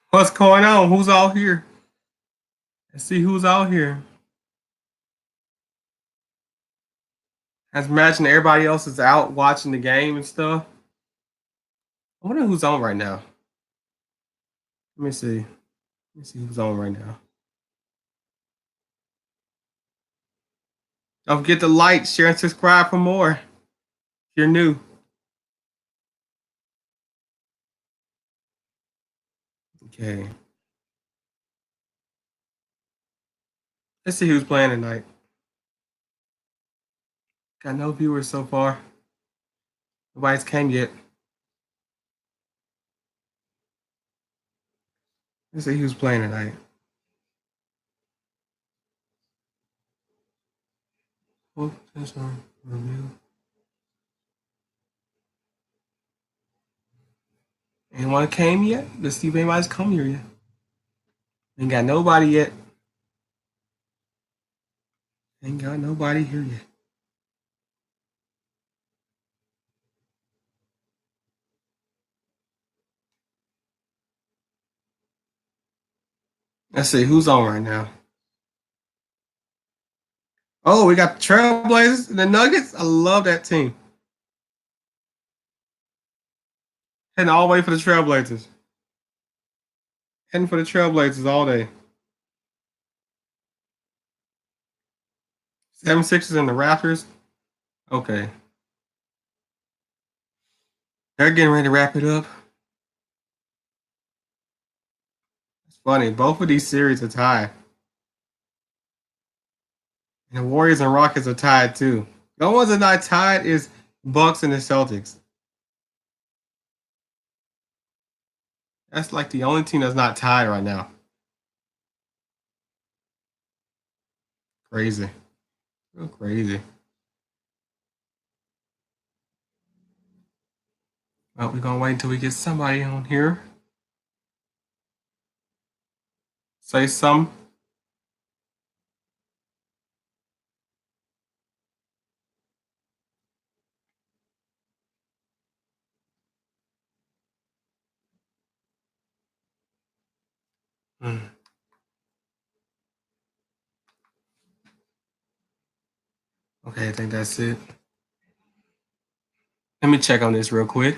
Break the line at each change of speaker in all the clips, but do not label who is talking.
What's going on? Who's out here? Let's see who's out here. I imagine everybody else is out watching the game and stuff. I wonder who's on right now. Let me see. Let me see who's on right now. Don't forget to like, share, and subscribe for more. If you're new. Okay. Let's see who's playing tonight. Got no viewers so far. Nobody's came yet. Let's see who's playing tonight. Oh, that's on review. Anyone came yet? Let's see if anybody's come here yet. Ain't got nobody yet. Ain't got nobody here yet. Let's see who's on right now. Oh, we got the Trailblazers and the Nuggets. I love that team. Heading all the way for the Trailblazers. Heading for the Trailblazers all day. 76ers and the Raptors. Okay. They're getting ready to wrap it up. It's funny. Both of these series are tied. And the Warriors and Rockets are tied too. The only ones that are not tied is Bucks and the Celtics. That's like the only team that's not tied right now. Crazy. Real crazy. Well, we're gonna wait until we get somebody on here. Say some. Okay, I think that's it. Let me check on this real quick.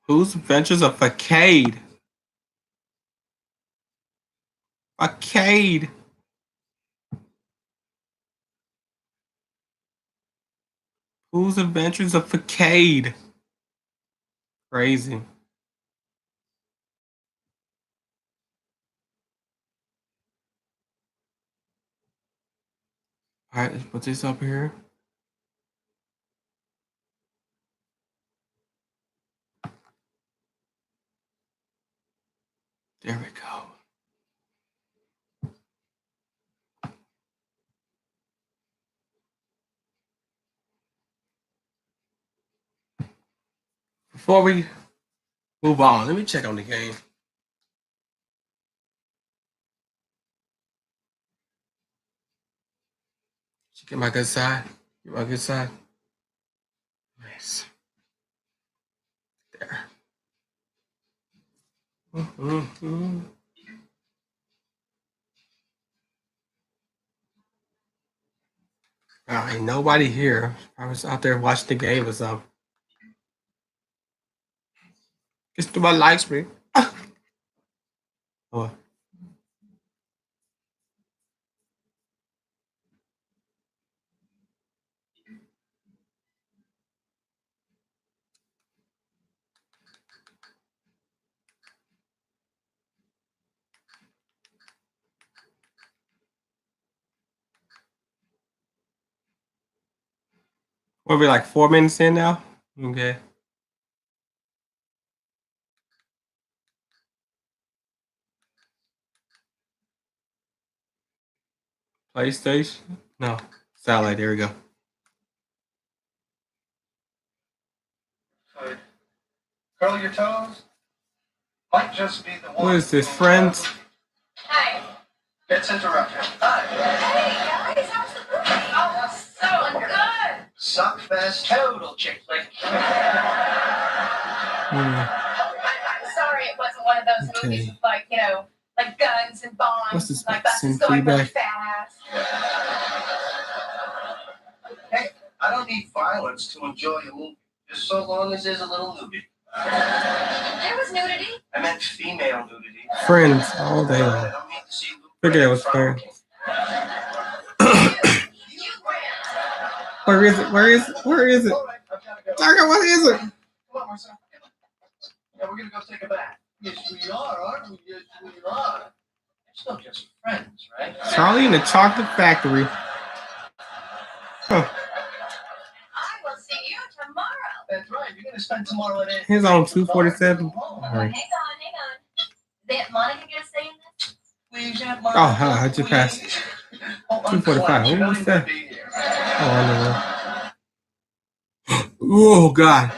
Whose Adventures of Facade? Facade. Whose Adventures of Facade? Crazy. All right, let's put this up here. There we go. Before we move on, let me check on the game. Get my good side. Get my good side. Nice. There. Mm-hmm. Ain't nobody here. I was out there watching the game or something. Just do my live stream. Oh. We'll be like 4 minutes in now. Okay. PlayStation? No. Satellite. There we go. Curl your toes.
Might just be the one.
What is this, Friends?
Hey. It's interrupted. Hi. Hey guys, how's the movie? Oh, that's so good. Suckfest, total chick flick. I'm sorry, it wasn't one of those movies with like, like guns and bombs.
What's this?
Like buses going really fast. Hey, I don't need violence to enjoy a movie, just so long as there's a little nudity. There was nudity? I meant female nudity.
Friends all day long.
I don't need to see
Figure that was Friends. Where is it? Where is it? Where is it? Target, what is it?
Come on, Marcel. Yeah, we're gonna go take a bath. Yes, we are, aren't we? Yes, we are. It's still just friends, right?
Charlie in the Chocolate Factory. Huh.
I will see you tomorrow. That's right. You're gonna spend tomorrow at it.
He's on 247.
All right. Hang on. Is Aunt Monica gonna stay in this? Please, Aunt Monica.
Oh, how'd you pass? 245. What's that? Oh, I know. Oh, God.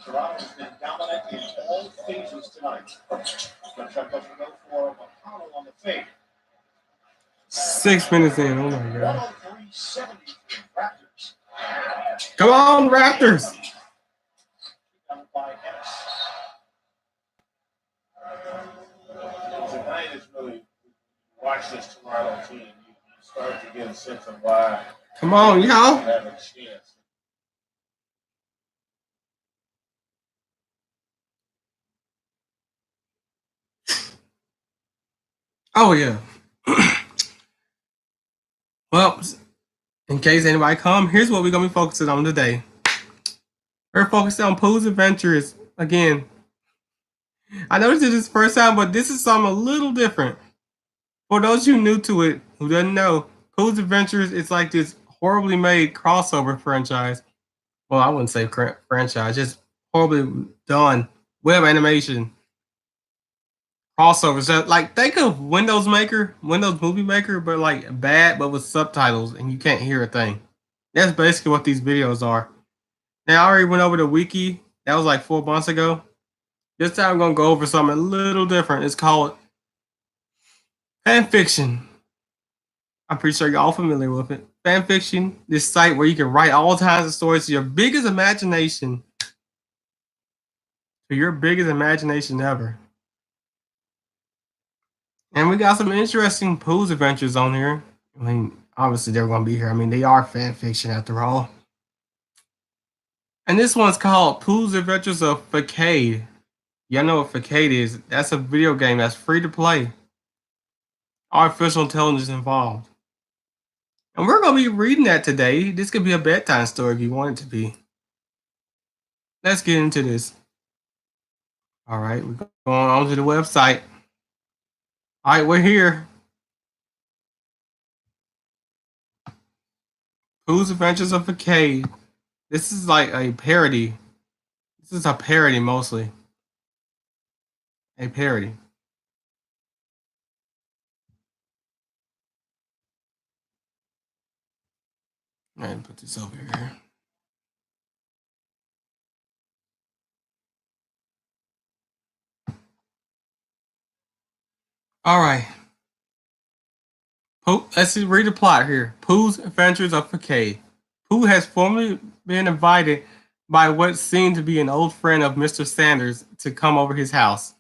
Toronto's been dominant in all phases tonight. Going to try to go for Apollo on the fade.
6 minutes in. Oh, my God.
103.73 Raptors.
Come on, Raptors.
Tonight is really, watch this Toronto team. You start to get a sense of why.
Come on, y'all.
Have a chance.
Oh, yeah. Well, in case anybody come, here's what we're going to be focusing on today. We're focusing on Pooh's Adventures. Again, I know this is his first time, but this is something a little different. For those who new to it, who doesn't know, Pooh's Adventures is like this horribly made crossover franchise. Well, I wouldn't say franchise, just horribly done web animation crossovers. So, like, think of Windows Movie Maker, but like bad, but with subtitles, and you can't hear a thing. That's basically what these videos are. Now, I already went over the wiki. That was like 4 months ago. This time I'm going to go over something a little different. It's called Fanfiction. I'm pretty sure you're all familiar with it. Fanfiction, this site where you can write all kinds of stories to your biggest imagination. To your biggest imagination ever. And we got some interesting Pooh's Adventures on here. I mean, obviously they're going to be here. I mean, they are fanfiction after all. And this one's called Pooh's Adventures of Facade. Y'all know what Facade is. That's a video game that's free to play. Artificial intelligence involved. And we're going to be reading that today. This could be a bedtime story if you want it to be. Let's get into this. All right, we're going on to the website. All right, we're here. Pooh's Adventures of Facade. This is like a parody. This is a parody mostly. A parody. All right, put this over here. All right. Pooh, let's read the plot here. Pooh's Adventures of Facade. Pooh has formerly been invited by what seemed to be an old friend of Mr. Sanders to come over his house.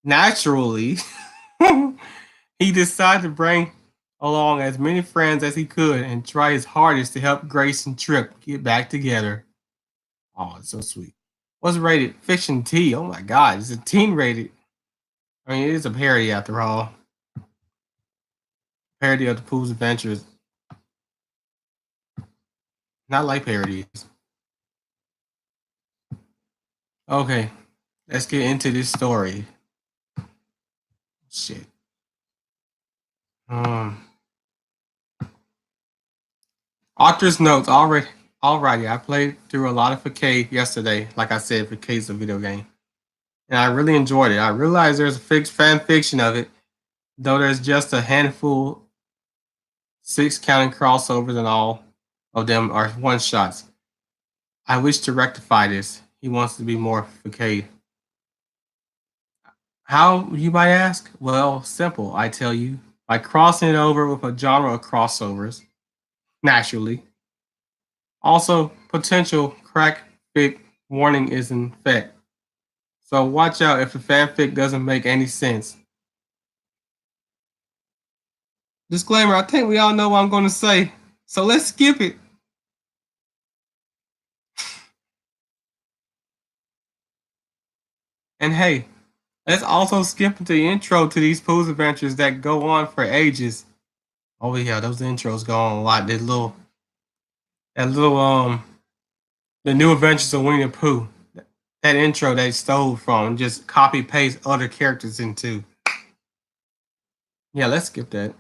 Naturally, he decided to bring along as many friends as he could and try his hardest to help Grace and Trip get back together. Oh, it's so sweet. What's rated? Fiction T. Oh my God, it's a teen rated. I mean, it is a parody after all. Parody of the Pooh's Adventures. Not like parodies. Okay, let's get into this story. Shit. Author's notes already. Alrighty, I played through a lot of Facade yesterday. Like I said, Facade's a video game. And I really enjoyed it. I realized there's a fan fiction of it, though there's just a handful 6 counting crossovers, and all of them are one shots. I wish to rectify this. He wants to be more facade. How, you might ask? Well, simple, I tell you. By crossing it over with a genre of crossovers, naturally. Also, potential crack fic warning is in effect. So watch out if the fanfic doesn't make any sense. Disclaimer, I think we all know what I'm going to say, so let's skip it. And hey, let's also skip into the intro to these Pooh's adventures that go on for ages. Oh yeah, those intros go on a lot. The new adventures of Winnie the Pooh. That intro they stole from, just copy paste other characters into. Yeah, let's skip that.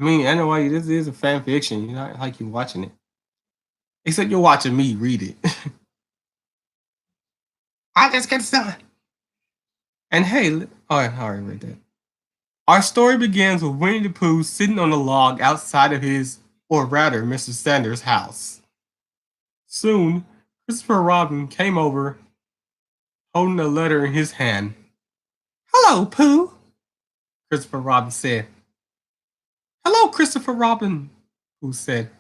I mean, anyway, this is a fan fiction. You know, like you're watching it. Except you're watching me read it. I just get started. And hey, I already read that. Our story begins with Winnie the Pooh sitting on a log outside of his, or rather, Mr. Sanders' house. Soon, Christopher Robin came over, holding a letter in his hand. Hello, Pooh, Christopher Robin said. Hello, Christopher Robin, Pooh said.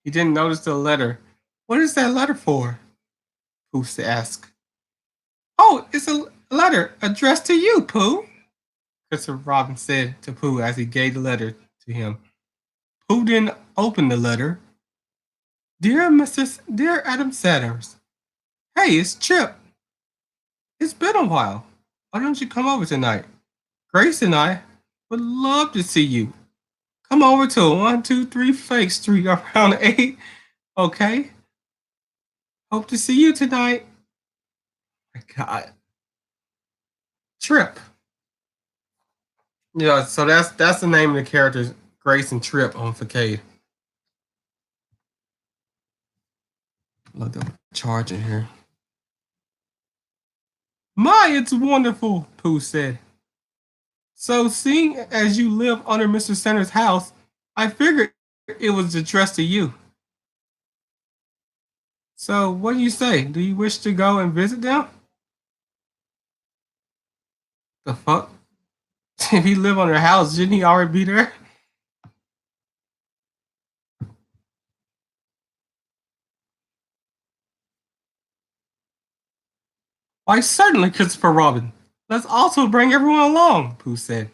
He didn't notice the letter. What is that letter for? Pooh asked. Oh, it's a letter addressed to you, Pooh, Christopher Robin said to Pooh as he gave the letter to him. Pooh didn't open the letter. Dear Adam Sanders, hey, it's Chip. It's been a while. Why don't you come over tonight? Grace and I would love to see you. Come over to 123 Fake Street around 8, okay? Hope to see you tonight. My God. Trip. Yeah, so that's the name of the characters, Grace and Trip on Facade. Look up charge in here. My, it's wonderful, Pooh said. So, seeing as you live under Mr. Sanders' house, I figured it was addressed to you. So, what do you say? Do you wish to go and visit them? The fuck? If he live on their house, shouldn't he already be there? Why, certainly, Christopher Robin. Let's also bring everyone along, Pooh said.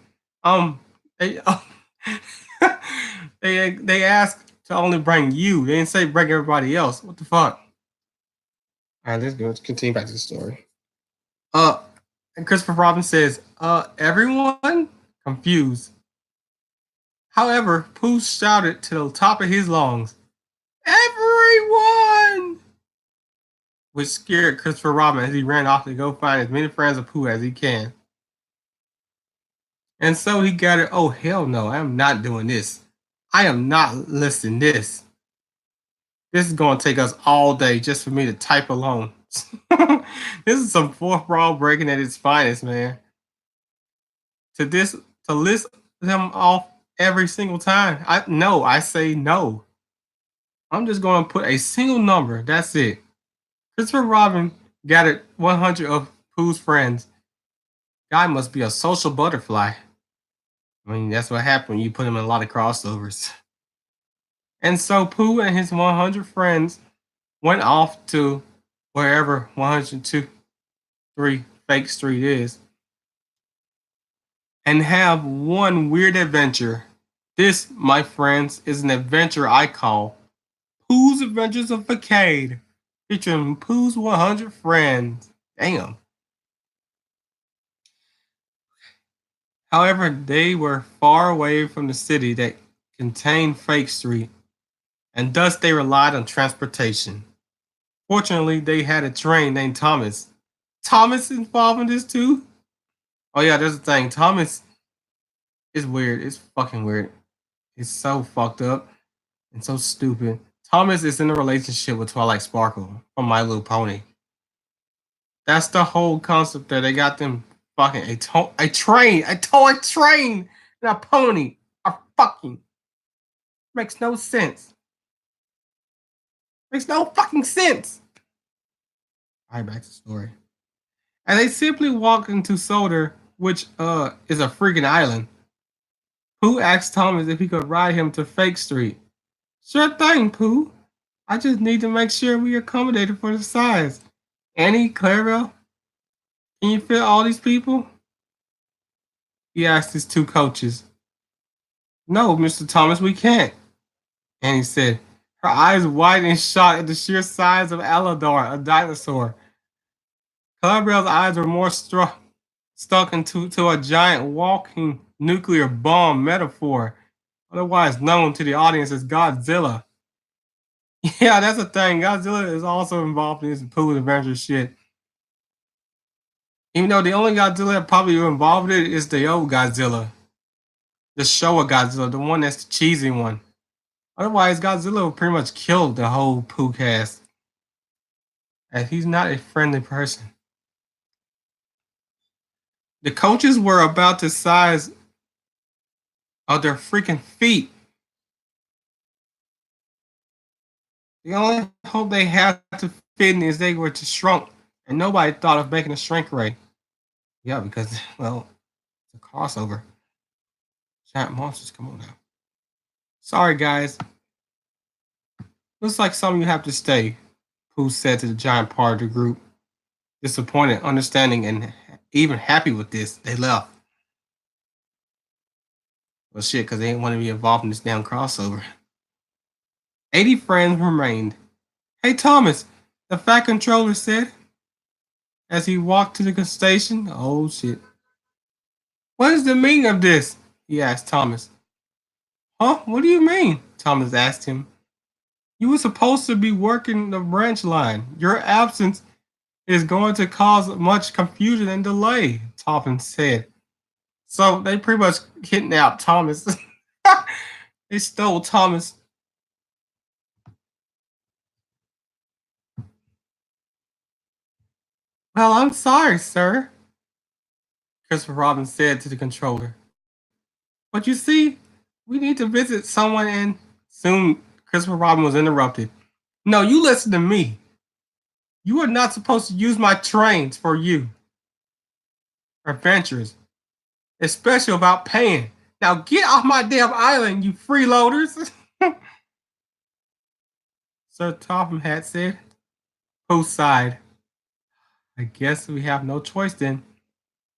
They, they asked to only bring you. They didn't say bring everybody else. What the fuck? All right, let's go. Let's continue back to the story. And Christopher Robin says, everyone confused. However, Pooh shouted to the top of his lungs, everyone! Which scared Christopher Robin as he ran off to go find as many friends of Pooh as he can. And so he gathered, oh hell no, I am not doing this. I am not listing this. This is going to take us all day just for me to type alone. This is some fourth brawl breaking at its finest, man. To list them off every single time. I say no. I'm just going to put a single number. That's it. Christopher Robin gathered 100 of Pooh's friends. Guy must be a social butterfly. I mean, that's what happened when you put him in a lot of crossovers. And so Pooh and his 100 friends went off to wherever 102.3 Fake Street is and have one weird adventure. This, my friends, is an adventure I call Pooh's Adventures of Facade, featuring Pooh's 100 friends. Damn. However, they were far away from the city that contained Fake Street, and thus they relied on transportation. Fortunately, they had a train named Thomas. Thomas involved in this too? Oh yeah, there's a thing. Thomas is weird. It's fucking weird. It's so fucked up and so stupid. Thomas is in a relationship with Twilight Sparkle from My Little Pony. That's the whole concept there. They got them fucking a toy train, and a pony are fucking. Makes no sense. Makes no fucking sense. All right, back to the story. And they simply walk into Solder, which is a freaking island. Pooh asks Thomas if he could ride him to Fake Street. Sure thing, Pooh. I just need to make sure we accommodated for the size. Annie, Clarabelle, can you fit all these people? He asked his two coaches. No, Mr. Thomas, we can't. Annie said, her eyes wide and shot at the sheer size of Aladar, a dinosaur. Clarabelle's eyes were more stuck into to a giant walking nuclear bomb metaphor, otherwise known to the audience as Godzilla. Yeah, that's the thing. Godzilla is also involved in this Pooh Adventure shit. Even though the only Godzilla that probably involved in it is the old Godzilla. The Showa Godzilla, the one that's the cheesy one. Otherwise, Godzilla would pretty much kill the whole Pooh cast. As he's not a friendly person. The coaches were about the size of their freaking feet. The only hope they had to fit in is they were to shrunk, and nobody thought of making a shrink ray. Yeah, because, well, it's a crossover. Giant monsters, come on now. Sorry, guys. Looks like some of you have to stay, Pooh said to the giant part of the group. Disappointed, understanding, and even happy with this, they left. Well, shit, because they didn't want to be involved in this damn crossover. 80 friends remained. Hey, Thomas, the Fat Controller said as he walked to the station. Oh, shit. What is the meaning of this? He asked Thomas. Huh? What do you mean? Thomas asked him. You were supposed to be working the branch line. Your absence is going to cause much confusion and delay, Thomas said. So they pretty much kidnapped Thomas. They stole Thomas. Well, I'm sorry, sir, Christopher Robin said to the controller. But you see, we need to visit someone and soon Christopher Robin was interrupted. No, you listen to me. You are not supposed to use my trains for you. Adventures. Especially about paying. Now get off my damn island, you freeloaders. Sir Topham Hat said. Pooh sighed. I guess we have no choice then.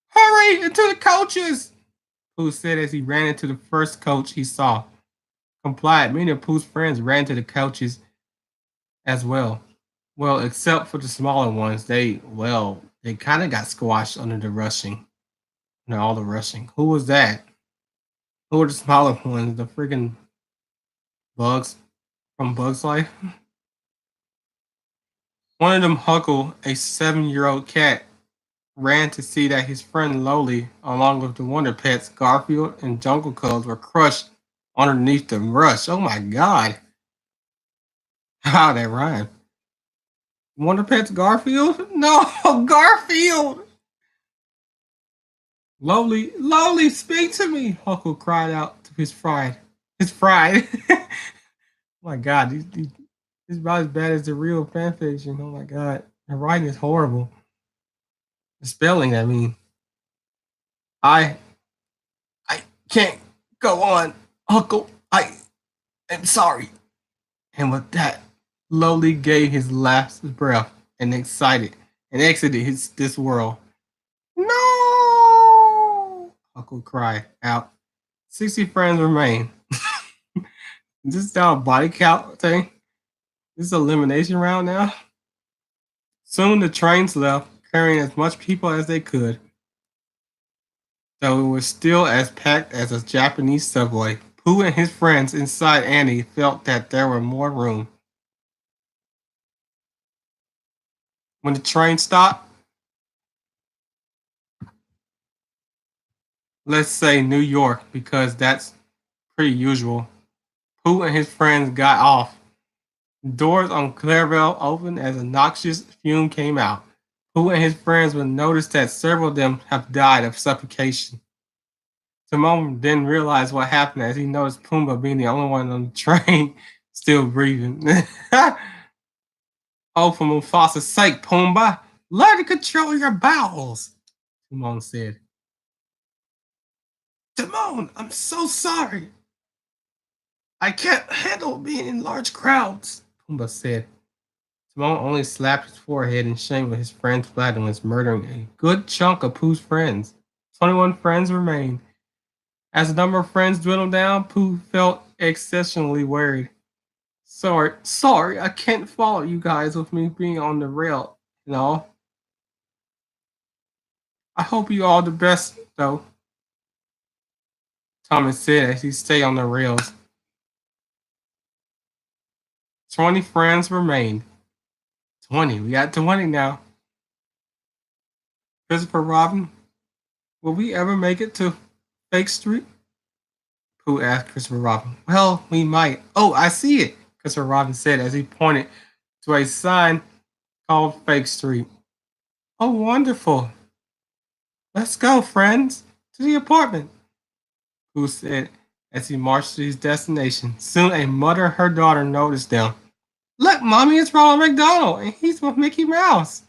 Hurry into the coaches, Pooh said as he ran into the first coach he saw. Complied, many of Pooh's friends ran to the coaches as well. Well, except for the smaller ones, they kind of got squashed under the rushing. Under all the rushing. Who was that? Who were the smaller ones? The freaking bugs from Bugs Life? One of them, Huckle, a 7-year-old cat, ran to see that his friend Lowly, along with the Wonder Pets, Garfield and Jungle Cubs, were crushed underneath the rush. Oh my god. How that rhyme. Wonder Pets Garfield? No, Garfield! Lowly, speak to me! Huckle cried out to his pride. His pride. Oh my god, this is about as bad as the real fanfiction. Oh my god. The writing is horrible. The spelling, I mean. I can't go on. Huckle, I am sorry. And with that, Lowly gave his last breath and exited this world. No! Huckle cried out. 60 friends remain. Is this now a body count thing? This is elimination round now? Soon the trains left, carrying as much people as they could. Though it was still as packed as a Japanese subway, Pooh and his friends inside Annie felt that there were more room. When the train stopped, let's say New York, because that's pretty usual, Pooh and his friends got off. Doors on Clarabelle opened as a noxious fume came out. Pooh and his friends would notice that several of them have died of suffocation. Timon didn't realize what happened as he noticed Pumbaa being the only one on the train still breathing. Oh, for Mufasa's sake, Pumbaa, learn to control your bowels, Timon said. Timon, I'm so sorry. I can't handle being in large crowds, Pumbaa said. Timon only slapped his forehead in shame of his friend's flatulence, murdering a good chunk of Pooh's friends. 21 friends remained. As the number of friends dwindled down, Pooh felt exceptionally worried. Sorry, I can't follow you guys with me being on the rail and all. I hope you all the best, though, Thomas said as he stayed on the rails. 20 friends remained. 20, we got 20 now. Christopher Robin, will we ever make it to Fake Street? Pooh asked Christopher Robin. Well, we might. Oh, I see it, Christopher Robin said as he pointed to a sign called Fake Street. Oh, wonderful. Let's go, friends, to the apartment, Pooh said as he marched to his destination. Soon a mother and her daughter noticed them. Look, Mommy, it's Ronald McDonald, and he's with Mickey Mouse,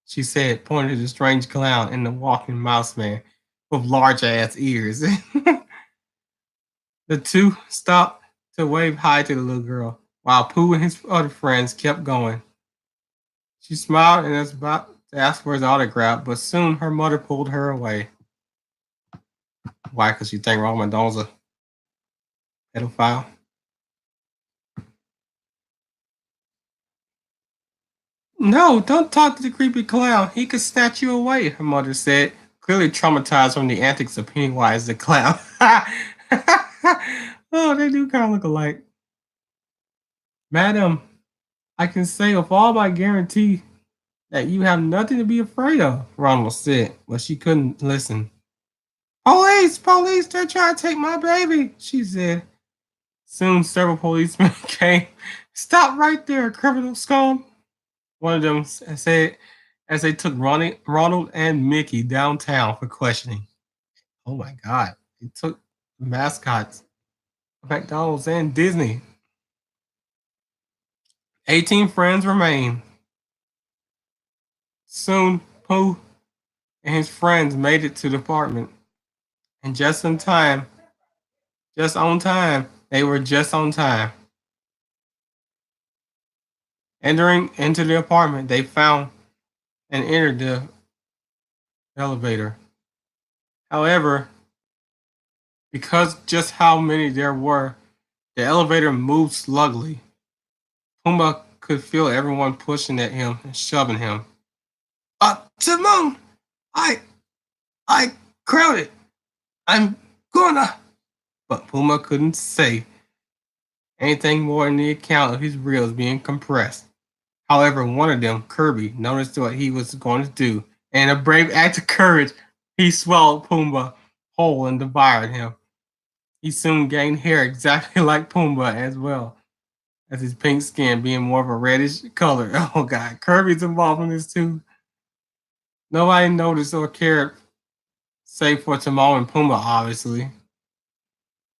she said, pointing to the strange clown and the walking mouse man with large ass ears. The two stopped to wave hi to the little girl, while Pooh and his other friends kept going. She smiled and was about to ask for his autograph, but soon her mother pulled her away. Why? Because she think Ronald McDonald's a pedophile? No, don't talk to the creepy clown. He could snatch you away, her mother said, clearly traumatized from the antics of Pennywise the clown. Oh, they do kind of look alike. Madam, I can say with all my guarantee that you have nothing to be afraid of, Ronald said, but she couldn't listen. Police, they're trying to take my baby, she said. Soon several policemen came. Stop right there, criminal scum, one of them said as they took Ronald and Mickey downtown for questioning. Oh my God. They took mascots of McDonald's and Disney. 18 friends remain. Soon, Pooh and his friends made it to the apartment. And just on time, they were just on time. Entering into the apartment, they found and entered the elevator. However, because just how many there were, the elevator moved slowly. Pumbaa could feel everyone pushing at him and shoving him. Timon! I crowded. I'm gonna. But Pumbaa couldn't say anything more than the account of his reels being compressed. However, one of them, Kirby, noticed what he was going to do, and in a brave act of courage, he swallowed Pumbaa whole and devoured him. He soon gained hair exactly like Pumbaa as well, as his pink skin being more of a reddish color. Oh God, Kirby's involved in this too. Nobody noticed or cared, save for Timon and Pumbaa, obviously.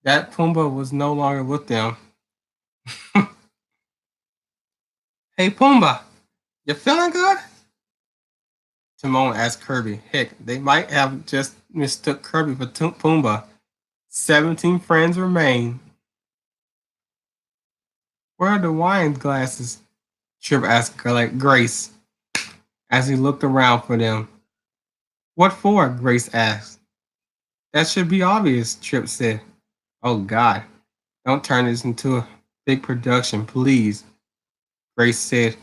That Pumbaa was no longer with them. Hey Pumbaa, you feeling good? Timon asked Kirby. Heck, they might have just mistook Kirby for Pumbaa. 17 friends remain. Where are the wine glasses? Trip asked Grace as he looked around for them. What for? Grace asked. That should be obvious, Trip said. Oh God, don't turn this into a big production, please, Grace said.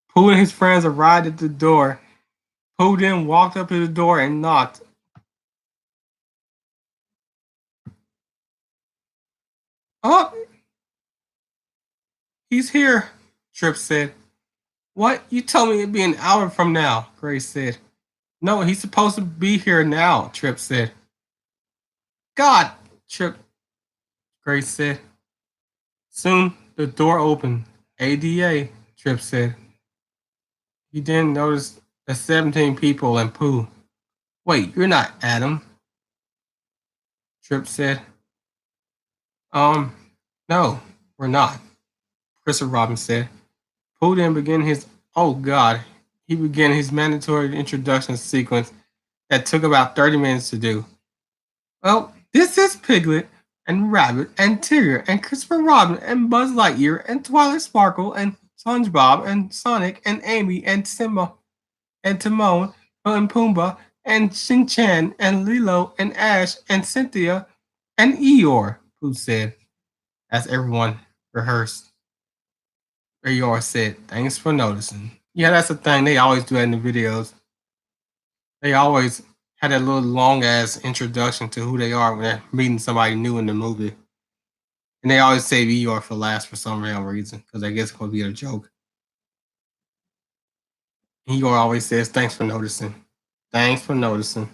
Pooh and his friends arrived at the door. Pooh then walked up to the door and knocked. Oh, he's here, Trip said. What? You told me it'd be an hour from now, Grace said. No, he's supposed to be here now, Trip said. God, Trip, Grace said. Soon the door opened. ADA, Trip said. He then noticed the 17 people and Pooh. Wait, you're not Adam. Trip said. No, we're not, Christopher Robin said. Pooh then began his, oh God, he began his mandatory introduction sequence that took about 30 minutes to do. Well, this is Piglet and Rabbit and Tigger and Christopher Robin and Buzz Lightyear and Twilight Sparkle and SpongeBob and Sonic and Amy and Simba and Timon and Pumbaa and Shin Chan and Lilo and Ash and Cynthia and Eeyore, Pooh said, as everyone rehearsed. Eeyore said, thanks for noticing. Yeah, that's the thing. They always do that in the videos. They always had that little long ass introduction to who they are when they're meeting somebody new in the movie. And they always save Eeyore for last for some real reason, because I guess it's going to be a joke. Eeyore always says, thanks for noticing. Thanks for noticing.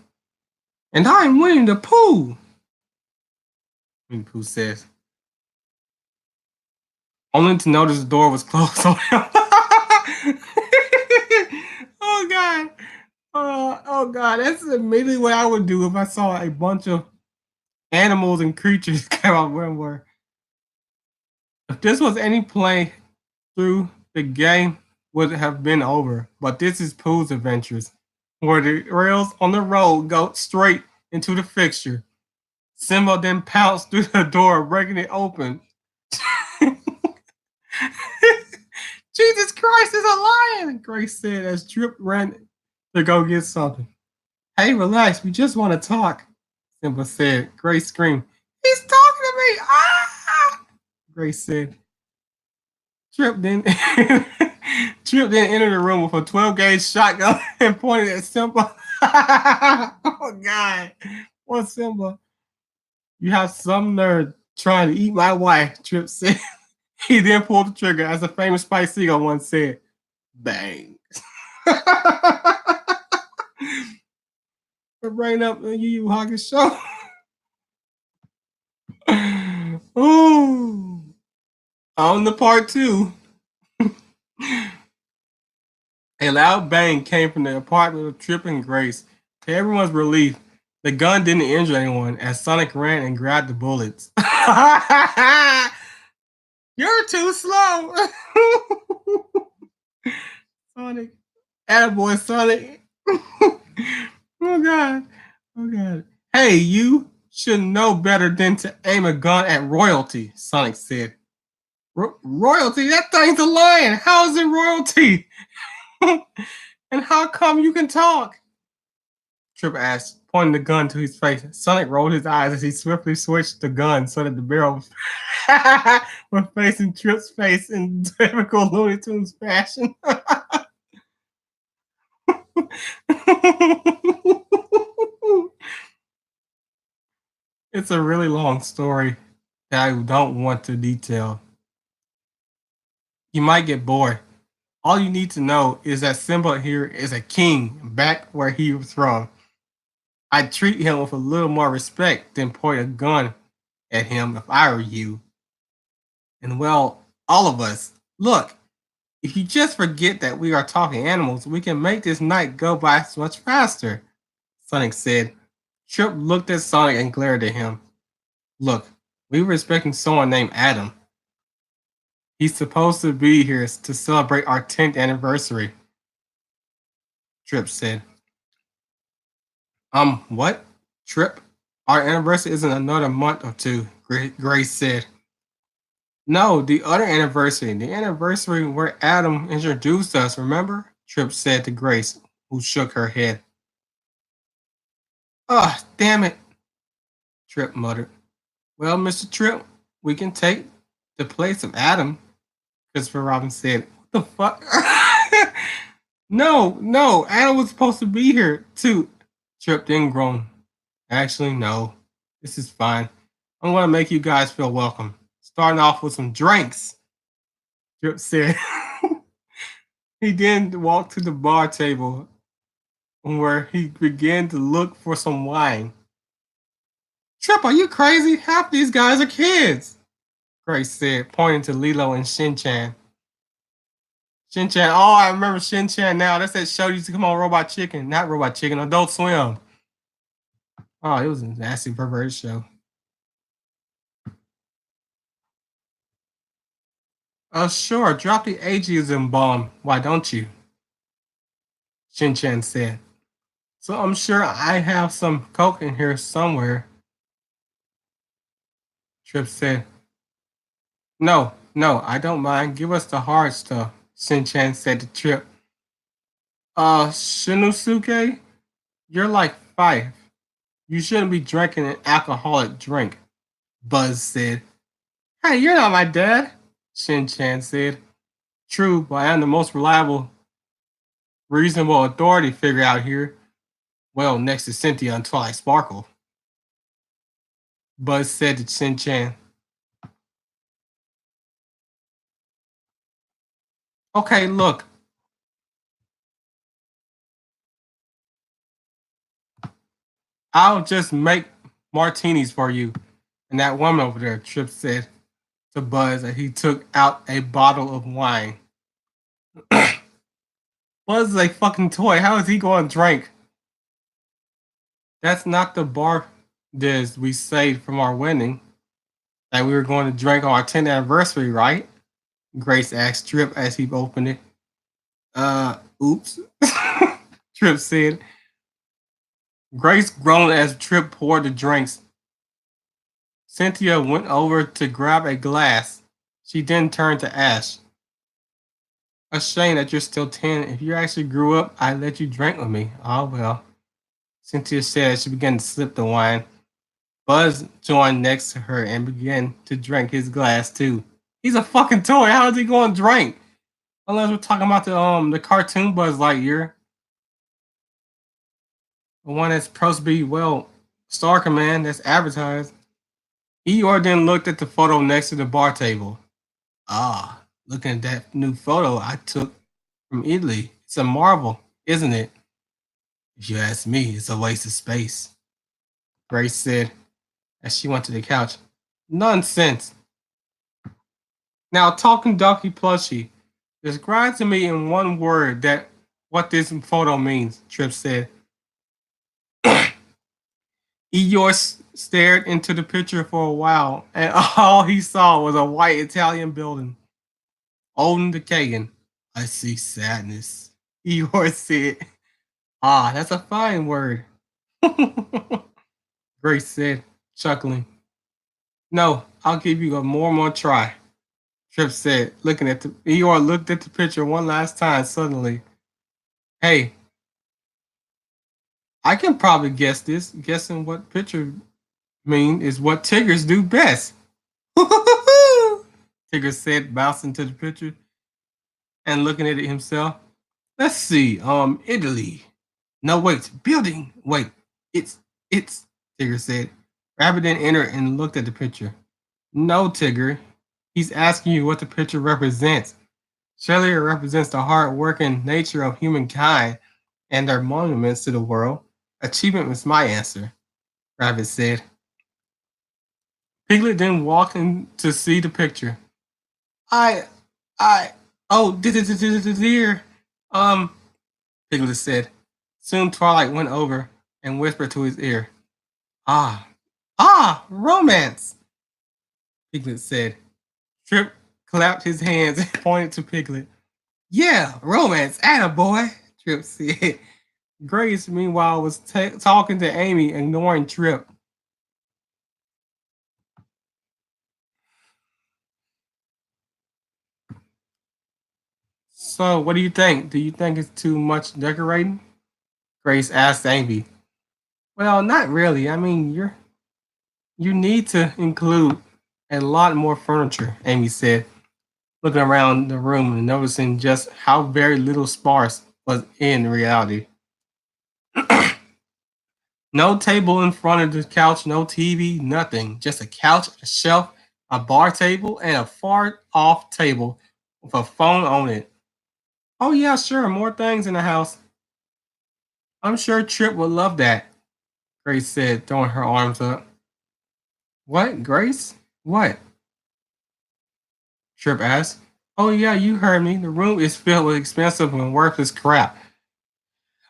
And I'm Winnie the Pooh. Winnie the Pooh says. Only to notice the door was closed on him. Oh, God. Oh, God. That's immediately what I would do if I saw a bunch of animals and creatures come out where. If this was any play through, the game would have been over. But this is Pooh's Adventures, where the rails on the road go straight into the fixture. Simba then pounced through the door, breaking it open. Jesus Christ, is a lion, Grace said as Trip ran to go get something. Hey, relax, we just want to talk, Simba said. Grace screamed, he's talking to me! Ah! Grace said. Trip then entered the room with a 12-gauge shotgun and pointed at Simba. Oh, God. What, Simba? You have some nerd trying to eat my wife, Trip said. He then pulled the trigger, as a famous Spike Seagull once said, bang. We're bringing up the Yu Yu Hakusho show. Ooh. On the part 2. A loud bang came from the apartment of Trip and Grace. To everyone's relief, the gun didn't injure anyone as Sonic ran and grabbed the bullets. You're too slow. Sonic. Attaboy, Sonic. Oh, God. Oh, God. Hey, you should know better than to aim a gun at royalty, Sonic said. Royalty? That thing's a lion. How is it royalty? And how come you can talk? Trip asked, pointing the gun to his face. Sonic rolled his eyes as he swiftly switched the gun so that the barrel was facing Trip's face in typical Looney Tunes fashion. It's a really long story that I don't want to detail. You might get bored. All you need to know is that Simba here is a king back where he was from. I'd treat him with a little more respect than point a gun at him if I were you. And well, all of us. Look, if you just forget that we are talking animals, we can make this night go by much faster, Sonic said. Trip looked at Sonic and glared at him. Look, we were expecting someone named Adam. He's supposed to be here to celebrate our 10th anniversary, Trip said. What? Trip? Our anniversary isn't another month or two, Grace said. No, the other anniversary. The anniversary where Adam introduced us, remember? Trip said to Grace, who shook her head. Oh, damn it, Trip muttered. Well, Mr. Trip, we can take the place of Adam, Christopher Robin said. What the fuck? No, Adam was supposed to be here, too. Trip then groaned. Actually, no. This is fine. I'm going to make you guys feel welcome. Starting off with some drinks, Trip said. He then walked to the bar table where he began to look for some wine. Trip, are you crazy? Half these guys are kids, Grace said, pointing to Lilo and Shin-Chan. Shin-Chan, oh, I remember Shin-Chan now. That's that show used to come on Robot Chicken. Not Robot Chicken, Adult Swim. Oh, it was a nasty perverted show. Sure, drop the ageism bomb, why don't you? Shin-chan said. So I'm sure I have some coke in here somewhere, Trip said. No, no, I don't mind. Give us the hard stuff, Shin-chan said to Trip. Shinosuke, you're like 5. You shouldn't be drinking an alcoholic drink, Buzz said. Hey, you're not my dad, Shin-chan said. True, but I am the most reliable, reasonable authority figure out here. Well, next to Cynthia and Twilight Sparkle, Buzz said to Shin-chan. Okay, look, I'll just make martinis for you. And that woman over there, Trip said to Buzz as he took out a bottle of wine. Buzz is a fucking toy. How is he going to drink? That's not the bar diz we saved from our wedding that we were going to drink on our 10th anniversary, right? Grace asked Trip as he opened it. Oops. Trip said. Grace groaned as Trip poured the drinks. Cynthia went over to grab a glass. She then turned to Ash. A shame that you're still 10. If you actually grew up, I'd let you drink with me. Oh, well. Cynthia said as she began to sip the wine. Buzz joined next to her and began to drink his glass too. He's a fucking toy. How is he going to drink? Unless we're talking about the cartoon Buzz Lightyear, the one that's supposed to be Star Command that's advertised. Eeyore then looked at the photo next to the bar table. Ah, looking at that new photo I took from Italy. It's a marvel, isn't it? If you ask me, it's a waste of space, Grace said as she went to the couch. Nonsense. Now, talking donkey plushie, describe to me in one word that what this photo means, Trip said. Eeyore stared into the picture for a while, and all he saw was a white Italian building. Old and decaying. I see sadness, Eeyore said. Ah, that's a fine word, Grace said, chuckling. No, I'll give you a more try, Trip said, looking at the Eeyore looked at the picture one last time suddenly. Hey, I can probably guess this. Guessing what picture mean is what Tigers do best. Tigger said, bouncing to the picture and looking at it himself. Let's see, Italy. No, wait, building. Wait, it's, Tigger said. Rabbit then entered and looked at the picture. No, Tigger. He's asking you what the picture represents. Surely it represents the hard-working nature of humankind and their monuments to the world. Achievement was my answer, Rabbit said. Piglet then walked in to see the picture. I, oh, dear. Um, Piglet said. Soon Twilight went over and whispered to his ear. Romance, Piglet said. Trip clapped his hands and pointed to Piglet. Yeah, romance, attaboy, Trip said. Grace, meanwhile, was talking to Amy, ignoring Trip. So, what do you think? Do you think it's too much decorating? Grace asked Amy. Well, not really. I mean, you need to include a lot more furniture, Amy said, looking around the room and noticing just how very little sparse was in reality. No table in front of the couch, no TV, nothing. Just a couch, a shelf, a bar table, and a far off table with a phone on it. Oh, yeah, sure, more things in the house. I'm sure Trip would love that, Grace said, throwing her arms up. What, Grace? What? Trip asked. Oh, yeah, you heard me. The room is filled with expensive and worthless crap.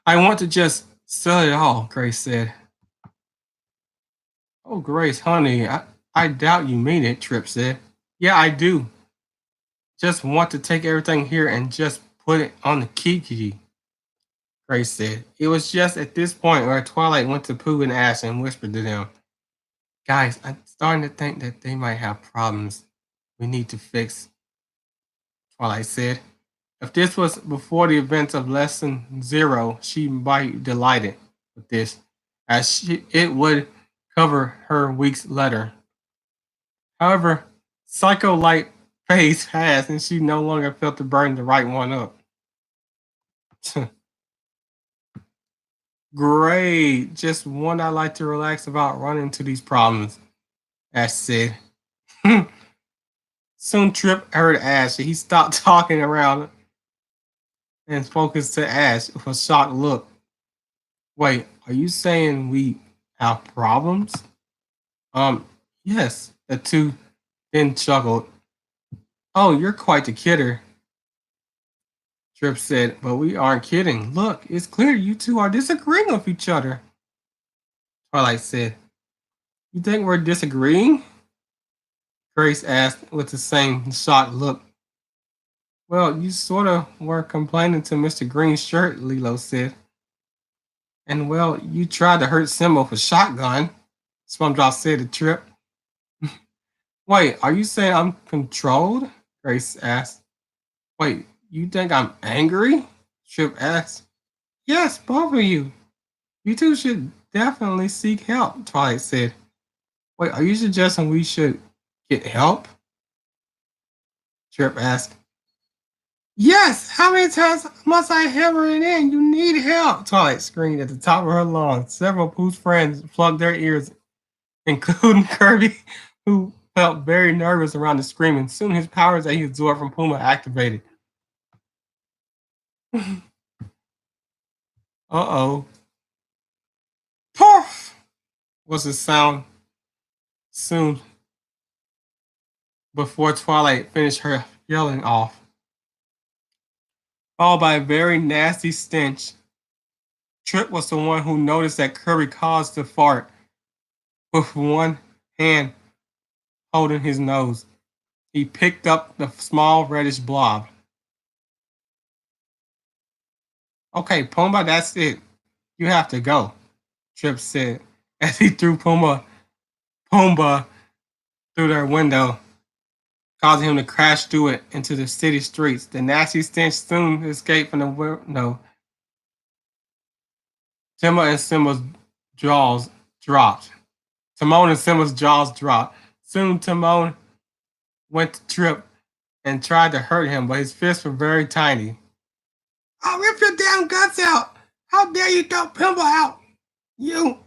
I want to just sell it all, Grace said. Oh, Grace, honey, I doubt you mean it, Trip said. Yeah, I do. just want to take everything here and just put it on the Kiki, Grace said. It was just at this point where Twilight went to Pooh and Ash and whispered to them, Guys, I'm starting to think that they might have problems we need to fix, Twilight said. If this was before the events of Lesson Zero, she might be delighted with this, as it would cover her week's letter. However, Psycho Light phase passed, and she no longer felt the burden to write one up. Great, just one I like to relax about running into these problems, Ash said. Soon Trip heard Ash, and he stopped talking around and focused to Ash with a shocked look. Wait, are you saying we have problems? Yes, the two then chuckled. Oh, you're quite the kidder, Trip said, but we aren't kidding. Look, it's clear you two are disagreeing with each other, Twilight said. You think we're disagreeing? Grace asked with the same shocked look. Well, you sort of were complaining to Mr. Green's shirt, Lilo said. And well, you tried to hurt Simba with a shotgun, SpongeBob said to Trip. Wait, are you saying I'm controlled? Grace asked. Wait, you think I'm angry? Trip asked. Yes, both of you. You two should definitely seek help, Twilight said. Wait, are you suggesting we should get help? Trip asked. Yes, how many times must I hammer it in? You need help, Twilight screamed at the top of her lungs. Several of Pooh's friends plugged their ears, including Kirby, who felt very nervous around the screaming. Soon his powers that he absorbed from Puma activated. Uh-oh. Poof! Was the sound soon before Twilight finished her yelling off, followed by a very nasty stench. Trip was the one who noticed that Kirby caused the fart with one hand holding his nose. He picked up the small reddish blob. Okay, Pumbaa, that's it. You have to go, Trip said as he threw Pumbaa through their window, causing him to crash through it into the city streets. The nasty stench soon escaped from the window. Timon and Simba's jaws dropped. Timon and Simba's jaws dropped. Soon Timon went to Trip and tried to hurt him, but his fists were very tiny. I'll rip your damn guts out! How dare you throw Pumbaa out! You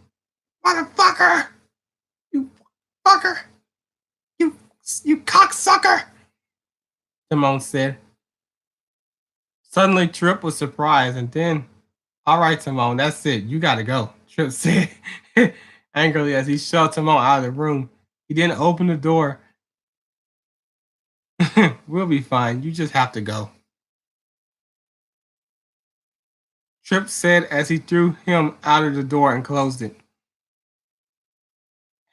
motherfucker! You fucker! You cocksucker! Timon said. Suddenly Trip was surprised and then, all right, Timon, that's it. You gotta go, Trip said angrily as he shoved Timon out of the room. He didn't open the door. We'll be fine. You just have to go, Trip said as he threw him out of the door and closed it.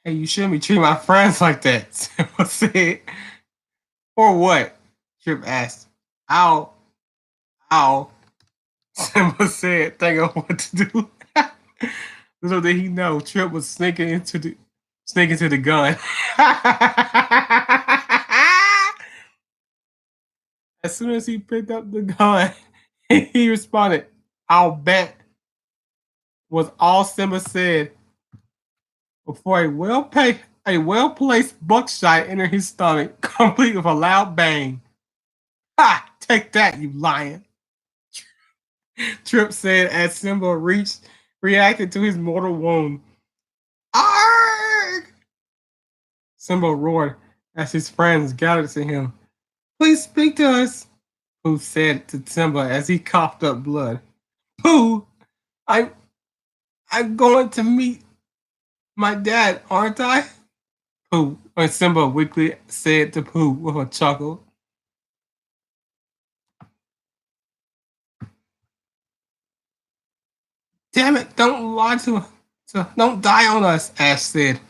Hey, you shouldn't be treating my friends like that, Simba said. For what? Trip asked. Ow. Ow. Simba said, thinking of what to do. Little did he know, Trip was sneaking to the gun. As soon as he picked up the gun, he responded, I'll bet, was all Simba said before a well-placed buckshot entered his stomach, complete with a loud bang. Ha! Take that, you lion! Trip said as Simba reacted to his mortal wound. Arg! Simba roared as his friends gathered to him. Please speak to us, Pooh said to Simba as he coughed up blood. Pooh, I'm going to meet my dad, aren't I? Pooh, or Simba weakly said to Pooh with a chuckle. Damn it, don't lie don't die on us, Ash said,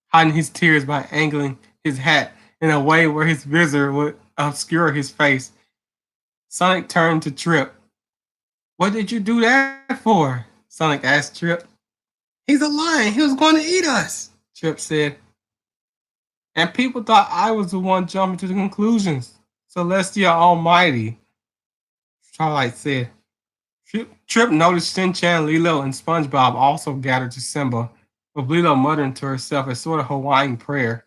hiding his tears by angling his hat in a way where his visor would obscure his face. Sonic turned to Trip. What did you do that for? Sonic asked Trip. He's a lion. He was going to eat us, Trip said. And people thought I was the one jumping to the conclusions. Celestia Almighty, Twilight said. Trip noticed Shin-Chan, Lilo, and SpongeBob also gathered to Simba, with Lilo muttering to herself a sort of Hawaiian prayer.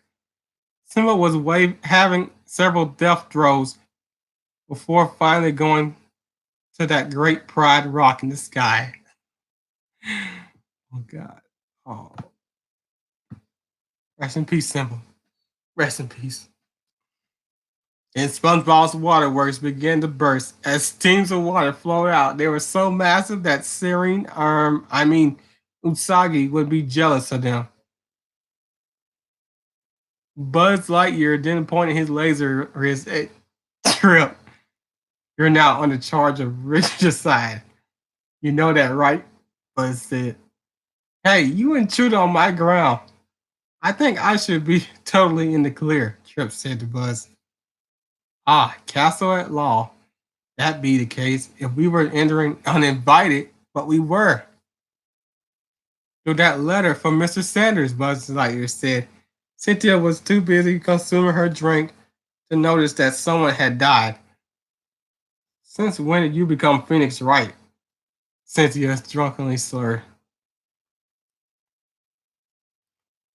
Simba was having several death throes before finally going to that great pride rock in the sky. Oh, God. Oh. Rest in peace, Simba. Rest in peace. And SpongeBob's waterworks began to burst as streams of water flowed out. They were so massive that Usagi would be jealous of them. Buzz Lightyear then pointed his laser at Trip. You're now under charge of Regicide. You know that, right? Buzz said. Hey, you intruded on my ground. I think I should be totally in the clear, Trip said to Buzz. Ah, Castle at Law. That be the case if we were entering uninvited, but we were. Through that letter from Mr. Sanders, Buzz Lightyear said. Cynthia was too busy consuming her drink to notice that someone had died. Since when did you become Phoenix Wright? Cynthia drunkenly slurred.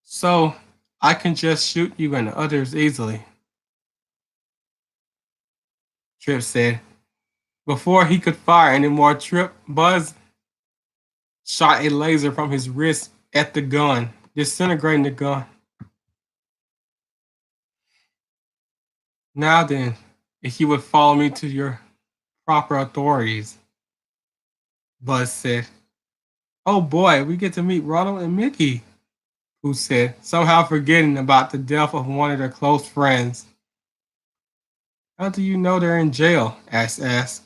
So I can just shoot you and others easily, Trip said. Before he could fire any more, Buzz shot a laser from his wrist at the gun, disintegrating the gun. Now then, if you would follow me to your proper authorities, Buzz said. Oh boy, we get to meet Ronald and Mickey, Pooh said, somehow forgetting about the death of one of their close friends. How do you know they're in jail? Ash asked.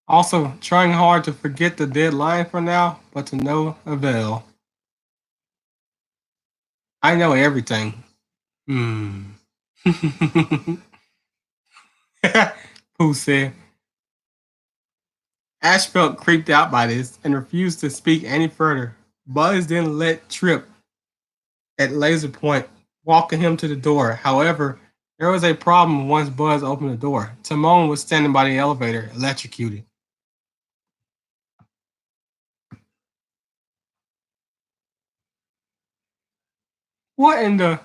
Also, trying hard to forget the dead lion for now, but to no avail. I know everything. Pooh said. Ash felt creeped out by this and refused to speak any further. Buzz then let Trip at laser point, walking him to the door. However, there was a problem once Buzz opened the door. Timon was standing by the elevator, electrocuted. What in the...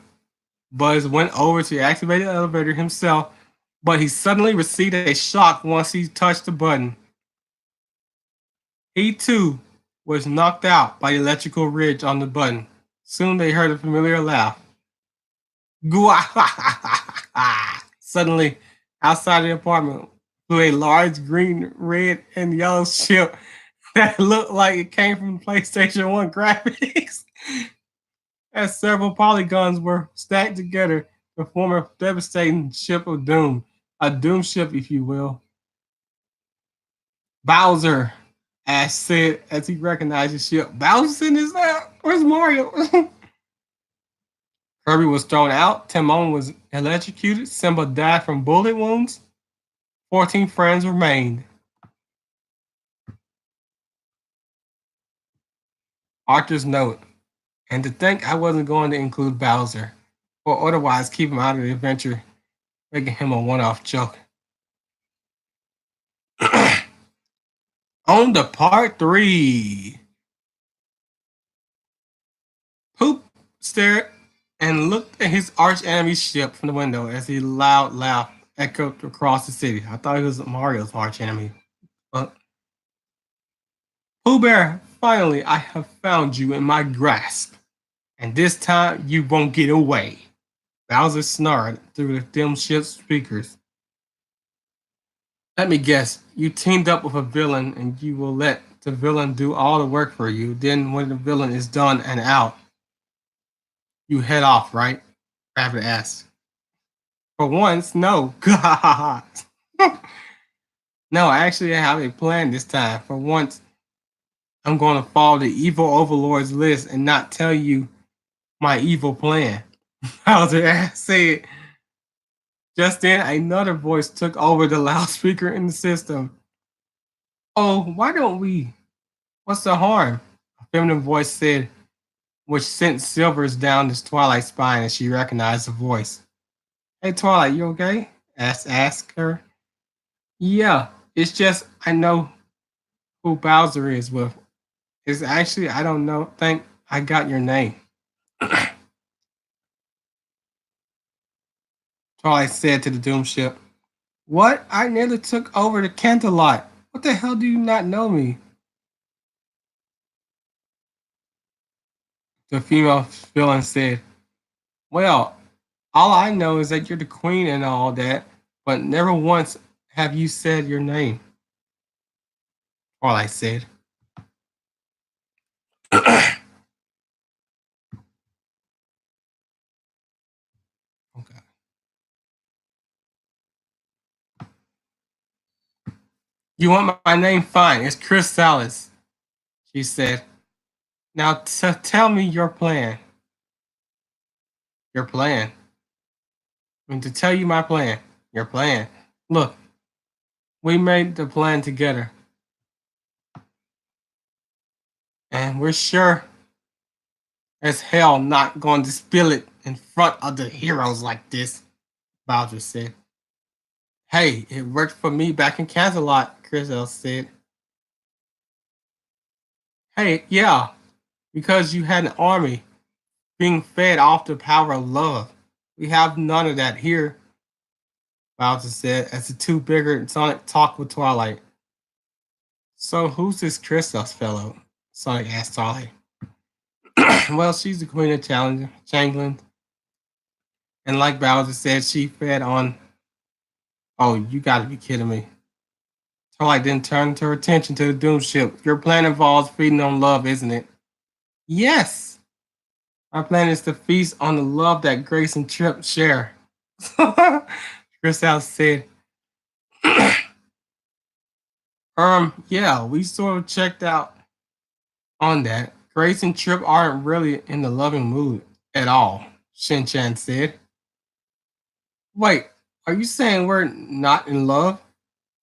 Buzz went over to activate the elevator himself, but he suddenly received a shock once he touched the button. He too was knocked out by the electrical ridge on the button. Soon they heard a familiar laugh. Suddenly, outside the apartment flew a large green, red, and yellow ship that looked like it came from PlayStation 1 graphics. As several polygons were stacked together to form a devastating ship of doom. A doom ship, if you will. Bowser, Ash said as he recognized the ship. Bowser's in his lap. Where's Mario? Kirby was thrown out. Timon was electrocuted. Simba died from bullet wounds. 14 friends remained. Arthur's note. And to think I wasn't going to include Bowser, or otherwise keep him out of the adventure, making him a one-off joke. On to part 3. Pooh stared and looked at his arch-enemy's ship from the window as a loud laugh echoed across the city. I thought it was Mario's arch-enemy. But Pooh Bear, finally I have found you in my grasp. And this time you won't get away. Bowser snarled through the dim ship's speakers. Let me guess, you teamed up with a villain and you will let the villain do all the work for you. Then when the villain is done and out, you head off, right? Rabbit asked. For once, no. No, I actually have a plan this time. For once, I'm going to follow the evil overlord's list and not tell you my evil plan. Bowser said. Just then, another voice took over the loudspeaker in the system. Oh, why don't we? What's the harm? A feminine voice said, which sent Silvers down this Twilight's spine as she recognized the voice. Hey, Twilight, you okay? Asked her. Yeah, it's just I know who Bowser is with. It's actually, I don't know. Think I got your name. Twilight said to the Doom ship. What? I nearly took over the Cantalot. What the hell do you not know me? The female villain said, well, all I know is that you're the queen and all that, but never once have you said your name. Twilight said. Okay. You want my name? Fine. It's Chris Salas, she said. Now tell me your plan. Your plan. I mean, to tell you my plan. Your plan. Look, we made the plan together. And we're sure as hell not going to spill it in front of the heroes like this, Bowser said. Hey, it worked for me back in Canterlot, Chris said. Hey, yeah, because you had an army being fed off the power of love. We have none of that here, Bowser said as the two bigger Sonic talked with Twilight. So who's this Christos fellow? Sonic asked Twilight. Well, she's the queen of Changland. And like Bowser said, she fed on. Oh, you gotta be kidding me. Twilight then turned her attention to the Doom ship. Your plan involves feeding on love, isn't it? Yes. My plan is to feast on the love that Grace and Trip share. Chris House said, yeah, we sort of checked out on that. Grace and Trip aren't really in the loving mood at all, Shin Chan said. Wait, are you saying we're not in love?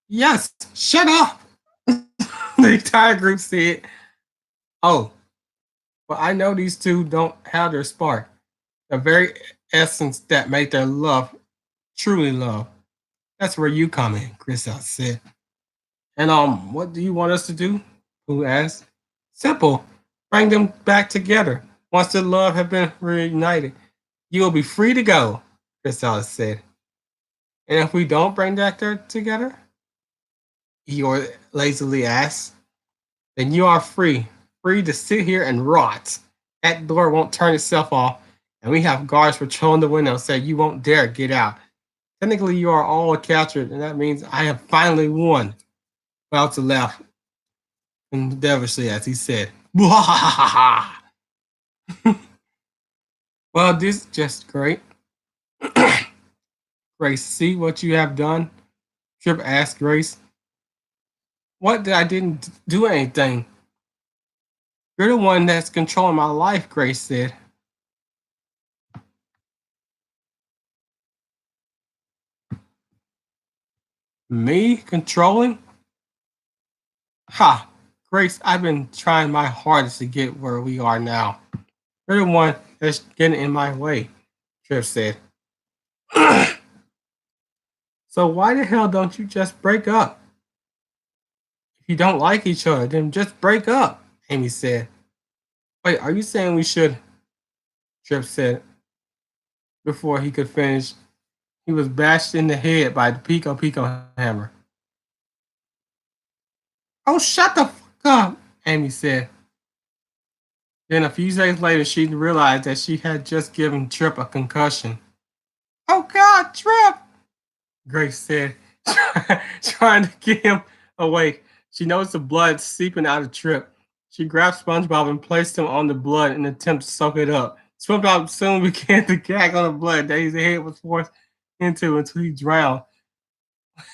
Yes, shut up! The entire group said, oh, but I know these two don't have their spark. The very essence that made their love truly love. That's where you come in, Chris said. And what do you want us to do? Who asked. Simple. Bring them back together. Once the love have been reunited, you will be free to go, Chris said. And if we don't bring that together, Eeyore lazily asked, then you are free. Free to sit here and rot. That door won't turn itself off, and we have guards patrolling the window so you won't dare get out. Technically, you are all captured, and that means I have finally won. Bowser laughed and devilishly as he said, well, this is just great. Grace, see what you have done? Trip asked Grace. What did I didn't do anything? You're the one that's controlling my life, Grace said. Me controlling? Ha! Grace, I've been trying my hardest to get where we are now. You're the one that's getting in my way, Trip said. So why the hell don't you just break up? If you don't like each other, then just break up, Amy said. Wait, are you saying we should? Trip said. Before he could finish, he was bashed in the head by the Pico Pico hammer. Oh, shut the fuck up, Amy said. Then a few seconds later, she realized that she had just given Trip a concussion. Oh God, Trip! Grace said, trying to get him awake. She noticed the blood seeping out of Trip. She grabbed SpongeBob and placed him on the blood in an attempt to soak it up. SpongeBob soon began to gag on the blood that his head was forced into until he drowned.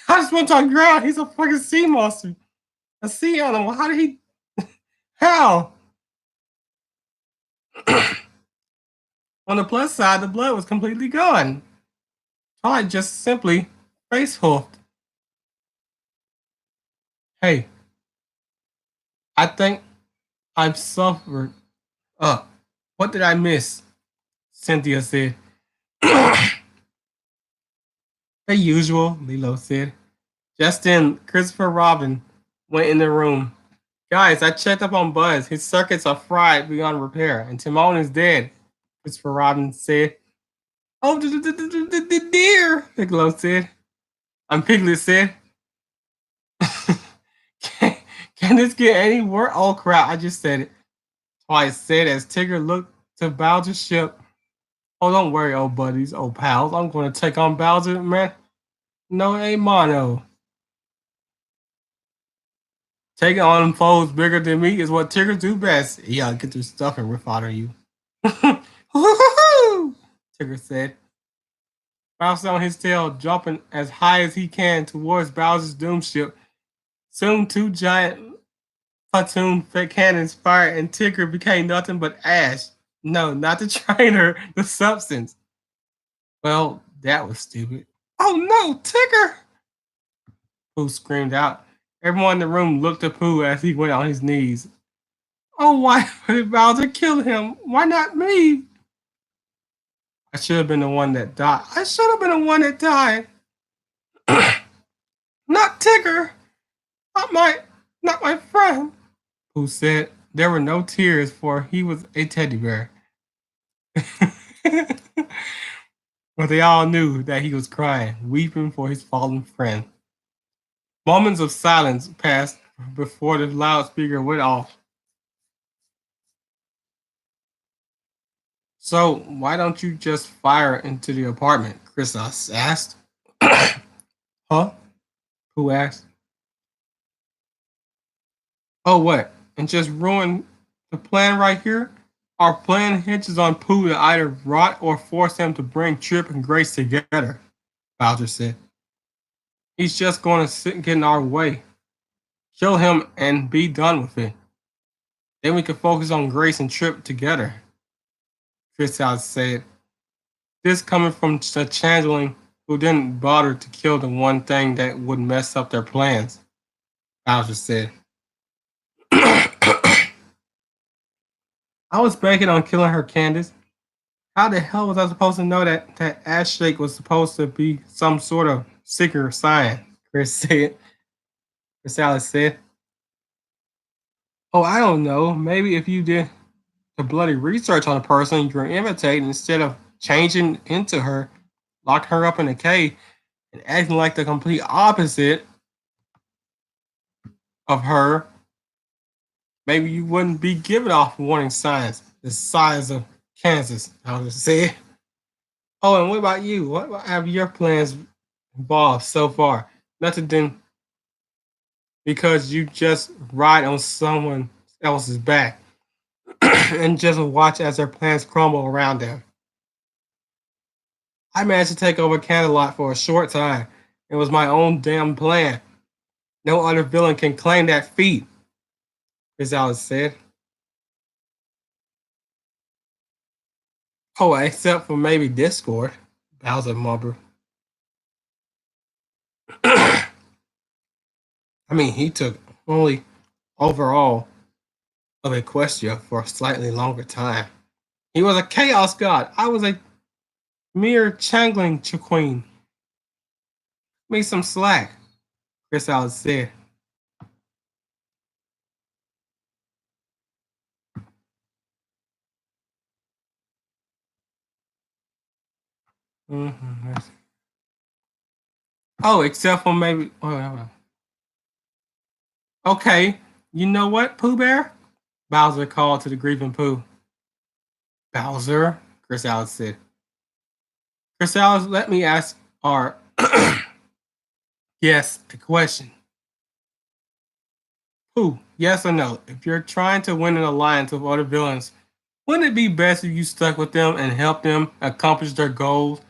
How does SpongeBob drown? He's a fucking sea monster. A sea animal. How did he? How? On the plus side, the blood was completely gone. Twilight just simply face huffed. Hey, I think I've suffered. What did I miss? Cynthia said. The usual, Lilo said. Just then, Christopher Robin went in the room. Guys, I checked up on Buzz. His circuits are fried beyond repair, and Timon is dead, Christopher Robin said. Oh, the dear, Piccolo said. Piglet said. can, can this get any worse? Oh, crap, I just said it. Twice said as Tigger looked to Bowser's ship. Oh, don't worry, old buddies, old pals. I'm going to take on Bowser, man. No, a mono. Taking on foes bigger than me is what Tigger do best. Yeah, get their stuff and riff out of you. Tigger said. Bouncing on his tail, jumping as high as he can towards Bowser's doom ship. Soon, two giant platoon cannons fired, and Tigger became nothing but ash. No, not the trainer, the substance. Well, that was stupid. Oh no, Tigger! Pooh screamed out. Everyone in the room looked at Pooh as he went on his knees. Oh, why did Bowser kill him? Why not me? I should have been the one that died. I should have been the one that died. Not Tigger. Not my not my friend. Pooh said there were no tears, for he was a teddy bear. But they all knew that he was crying, weeping for his fallen friend. Moments of silence passed before the loudspeaker went off. So why don't you just fire into the apartment? Chris asked. Huh? Who asked? Oh, what? And just ruin the plan right here? Our plan hinges on Pooh to either rot or force him to bring Trip and Grace together, Bowser said. He's just going to sit and get in our way. Kill him and be done with it. Then we can focus on Grace and Trip together, Chris said. This coming from the changeling who didn't bother to kill the one thing that would mess up their plans, Bowser said. I was banking on killing her, Candace. How the hell was I supposed to know that ass shake was supposed to be some sort of secret sign? Chris said. Chris Alice said. Oh, I don't know. Maybe if you did the bloody research on a person you're imitating instead of changing into her, locking her up in a cave, and acting like the complete opposite of her, maybe you wouldn't be giving off warning signs the size of Kansas, I would say. Oh, and what about you? What have your plans involved so far? Nothing then because you just ride on someone else's back and just watch as their plans crumble around them. I managed to take over Canterlot for a short time. It was my own damn plan. No other villain can claim that feat, Gonzalez said. Oh, except for maybe Discord, Bowser mumbled. I mean, he took only overall of Equestria for a slightly longer time. He was a chaos god. I was a mere changling queen. Me some slack, Chris Alice said. Mm-hmm. Oh, except for maybe. Okay, you know what, Pooh Bear? Bowser called to the grieving Pooh. Bowser, Chris Alice said. Chris Alice, let me ask our yes, a question. Pooh, yes or no? If you're trying to win an alliance with other villains, wouldn't it be best if you stuck with them and helped them accomplish their goals,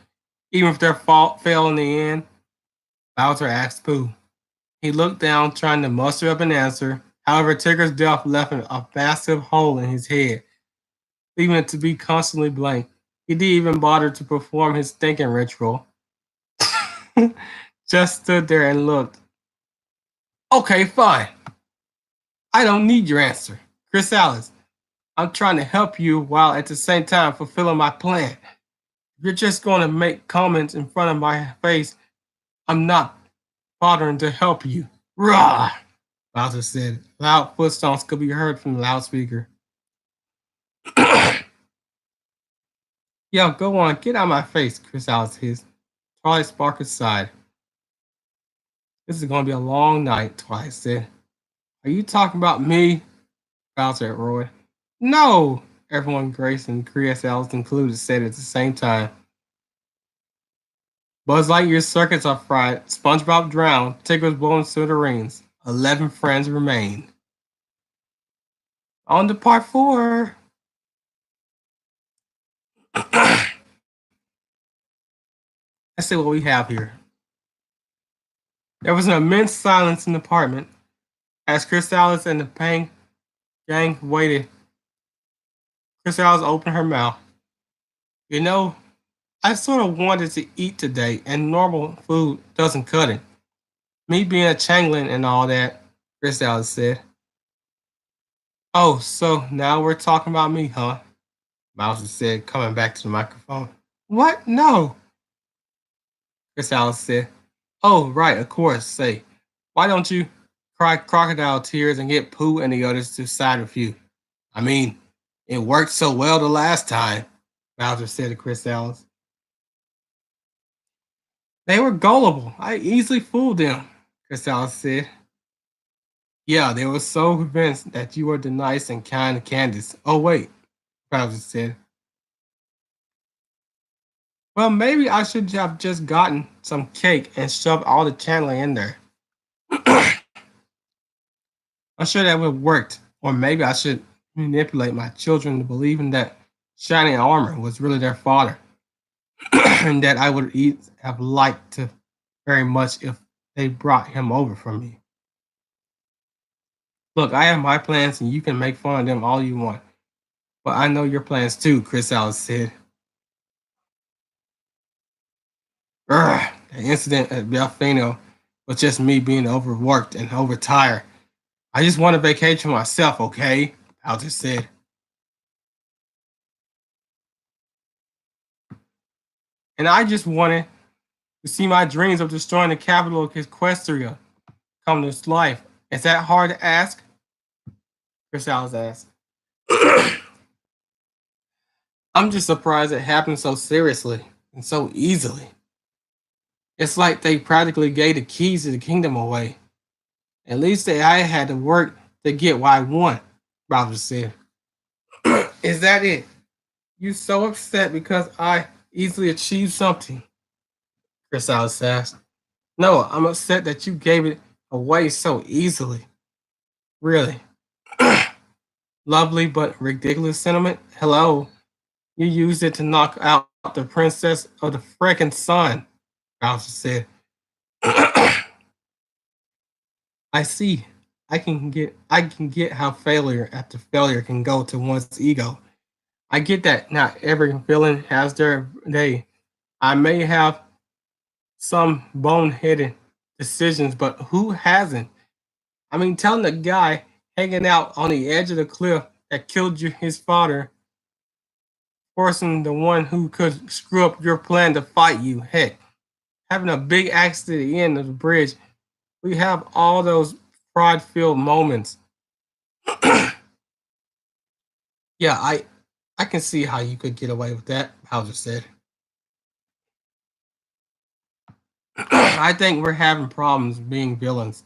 even if their fault fell in the end? Bowser asked Pooh. He looked down, trying to muster up an answer. However, Tigger's death left a massive hole in his head, leaving it to be constantly blank. He didn't even bother to perform his thinking ritual. just stood there and looked. Okay, fine. I don't need your answer. Chrysalis, I'm trying to help you while at the same time fulfilling my plan. If you're just going to make comments in front of my face, I'm not bothering to help you. Rah! Bowser said. Loud footsteps could be heard from the loudspeaker. Yo, go on, get out of my face, Chrysalis hissed. Twilight Sparkle sighed. This is going to be a long night, Twilight said. Are you talking about me? Bowser roared. No! Everyone, Grace and Chrysalis included, said at the same time. Buzz Lightyear's circuits are fried, SpongeBob drowned, Tigger's blown smithereens. 11 friends remain. On to part 4. Let's see what we have here. There was an immense silence in the apartment as Chrysalis and the Pang gang waited. Chrysalis opened her mouth. You know, I sort of wanted to eat today, and normal food doesn't cut it. Me being a changeling and all that, Chrysalis said. Oh, so now we're talking about me, huh? Bowser said, coming back to the microphone. What? No. Chrysalis said. Oh, right, of course. Say, why don't you cry crocodile tears and get Pooh and the others to side with you? I mean, it worked so well the last time, Bowser said to Chrysalis. They were gullible. I easily fooled them, Chrysalis said. Yeah, they were so convinced that you were the nice and kind Candace. Oh, wait, Bowser said. Well, maybe I should have just gotten some cake and shoved all the channeling in there. I'm sure that would have worked. Or maybe I should manipulate my children to believing that shining armor was really their father. And that I would have liked to very much if they brought him over for me. Look, I have my plans and you can make fun of them all you want. But I know your plans too, Chrysalis said. The incident at Belfino was just me being overworked and overtired. I just want a vacation myself, okay? Bowser said. And I just wanted to see my dreams of destroying the capital of Equestria come to life. Is that hard to ask? Chrysalis asked. I'm just surprised it happened so seriously and so easily. It's like they practically gave the keys to the kingdom away. At least I had to work to get what I want, Bowser said. Is that it? You so upset because I easily achieved something? Chrysalis asked. No, I'm upset that you gave it away so easily. Really. Lovely but ridiculous sentiment. Hello. You used it to knock out the princess of the frickin' sun, Bowser said. I see. I can get how failure after failure can go to one's ego. I get that not every villain has their day. I may have some boneheaded decisions, but who hasn't? I mean, telling the guy hanging out on the edge of the cliff that killed his father, forcing the one who could screw up your plan to fight you. Heck, having a big accident at the end of the bridge. We have all those pride-filled moments. Yeah, I can see how you could get away with that, Bowser said. I think we're having problems being villains.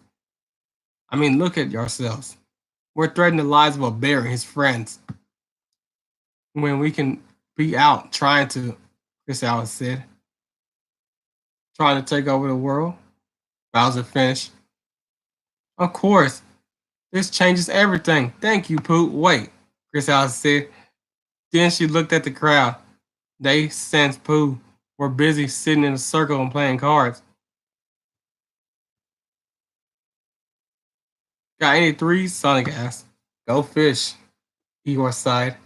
I mean, look at yourselves. We're threatening the lives of a bear and his friends when we can be out trying to, Chris Alice said, trying to take over the world. Bowser finished. Of course, this changes everything. Thank you, Pooh. Wait, Chris Alice said. Then she looked at the crowd. They, since Pooh, were busy sitting in a circle and playing cards. Got any threes? Sonic asked. Go fish, Igor sighed.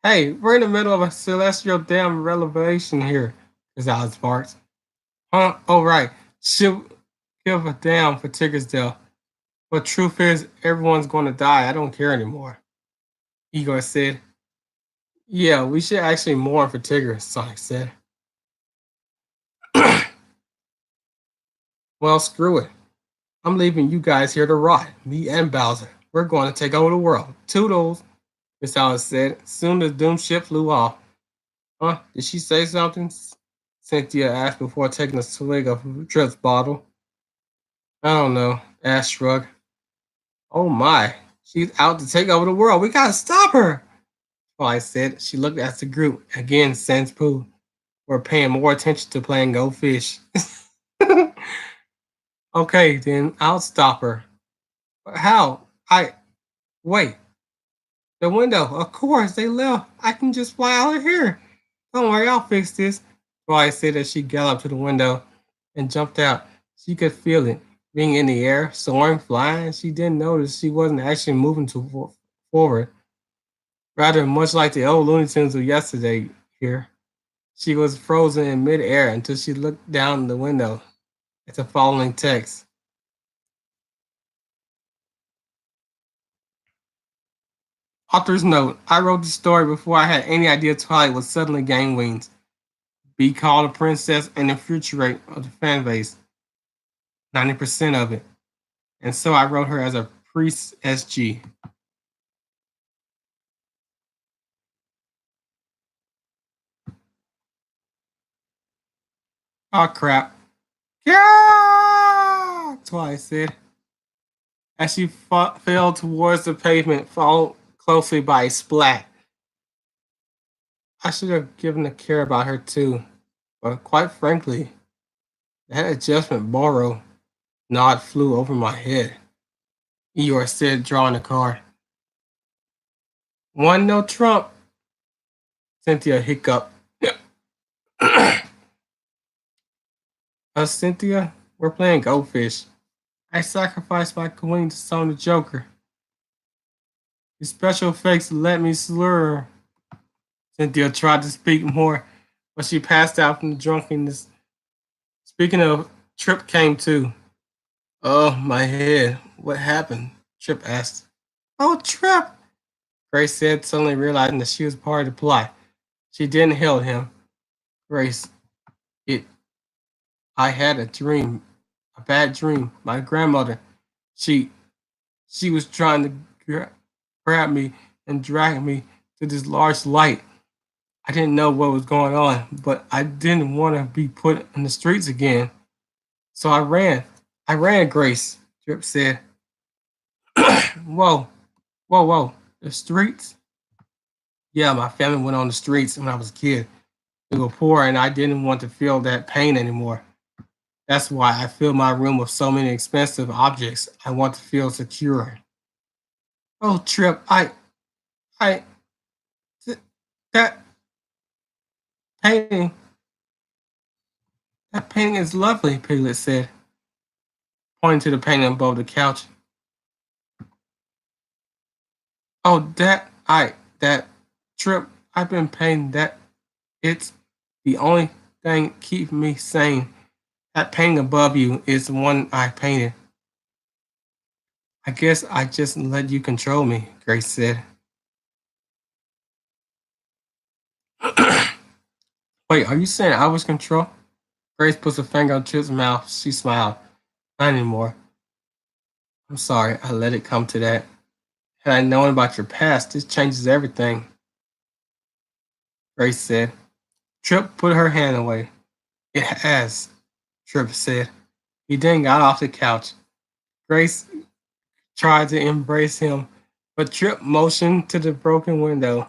Hey, we're in the middle of a celestial damn revelation here, Chris Alice barked. Huh? Oh, right. She'll give a damn for Tiggersdale. But truth is, everyone's going to die. I don't care anymore. Igor said. Yeah, we should actually mourn for Tigger, Sonic said. Well, screw it. I'm leaving you guys here to rot. Me and Bowser. We're going to take over the world. Toodles, Miss Alice said. Soon the doom ship flew off. Huh? Did she say something? Cynthia asked before taking a swig of Trip's bottle. I don't know. Ash shrugged. Oh my. She's out to take over the world. We gotta stop her. I said. She looked at the group. Again, sans Pooh. We're paying more attention to playing Go Fish. Okay, then I'll stop her. How? Wait. The window. Of course, they left. I can just fly out of here. Don't worry, I'll fix this. Twilight said as she galloped to the window and jumped out. She could feel it. Being in the air, soaring, flying, she didn't notice she wasn't actually moving forward. Rather, much like the old Looney Tunes of yesterday here, she was frozen in midair until she looked down the window at the following text. Author's note: I wrote the story before I had any idea Twilight would suddenly gain wings, be called a princess, and infuriate of the fan base, 90% of it. And so I wrote her as a priest SG. Oh crap. Yeah! Twilight said, as she fell towards the pavement, followed closely by a splat. I should have given a care about her too, but quite frankly, that adjustment borrow nod flew over my head. Eeyore said, drawing the card. One no Trump, Cynthia hiccuped. Cynthia, we're playing Goldfish. I sacrificed my queen to summon the Joker. The special effects let me slur. Cynthia tried to speak more, but she passed out from the drunkenness. Speaking of, Trip came too. Oh, my head. What happened? Trip asked. Oh, Trip, Grace said, suddenly realizing that she was part of the plot. She didn't help him. Grace, it. I had a dream, a bad dream. My grandmother, she, she was trying to grab me and drag me to this large light. I didn't know what was going on, but I didn't want to be put in the streets again. So I ran. I ran, Grace, Trip said. Whoa, whoa. The streets? Yeah, my family went on the streets when I was a kid. We were poor and I didn't want to feel that pain anymore. That's why I fill my room with so many expensive objects. I want to feel secure. Oh, Trip, I, th- that painting, that painting is lovely, Piglet said, pointing to the painting above the couch. Oh, that Trip, I've been painting that. It's the only thing keeping me sane. That painting above you is the one I painted. I guess I just let you control me, Grace said. Wait, are you saying I was control? Grace puts a finger on Trip's mouth. She smiled. Not anymore. I'm sorry, I let it come to that. Had I known about your past, this changes everything, Grace said. Trip put her hand away. It has, Trip said. He then got off the couch. Grace tried to embrace him, but Trip motioned to the broken window.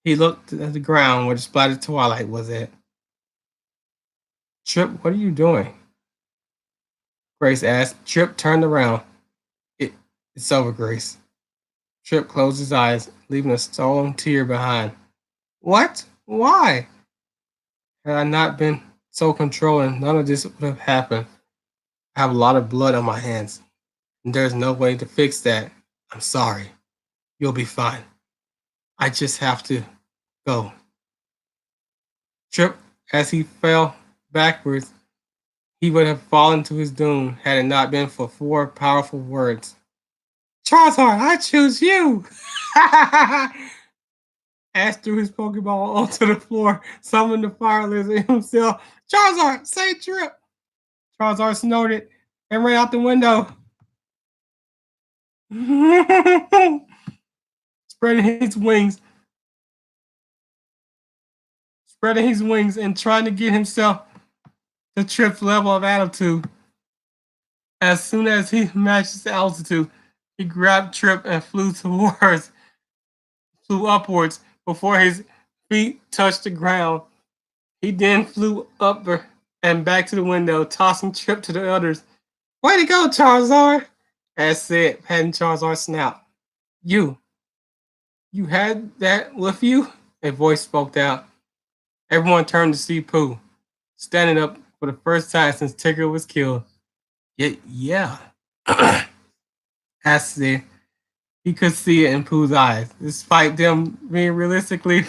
He looked at the ground where the splattered twilight was at. Trip, what are you doing? Grace asked. Trip turned around. It's over, Grace. Trip closed his eyes, leaving a stolen tear behind. What? Why? Had I not been so controlling, none of this would have happened. I have a lot of blood on my hands, and there's no way to fix that. I'm sorry. You'll be fine. I just have to go. Trip As he fell backwards, he would have fallen to his doom had it not been for four powerful words. Charizard, I choose you! Ash threw his Pokeball onto the floor, summoned the fire lizard himself. Charizard, save Trip! Charizard snorted and ran out the window. spreading his wings, spreading his wings and trying to get himself to Trip's level of altitude. As soon as he matched his altitude, he grabbed Trip and flew upwards before his feet touched the ground. He then flew up and back to the window, tossing Trip to the others. Way to go, Charizard! Ash said, patting Charizard's snout. You had that with you? A voice spoke out. Everyone turned to see Pooh, standing up for the first time since Tigger was killed. Yeah. Ash said. He could see it in Pooh's eyes, despite them being realistically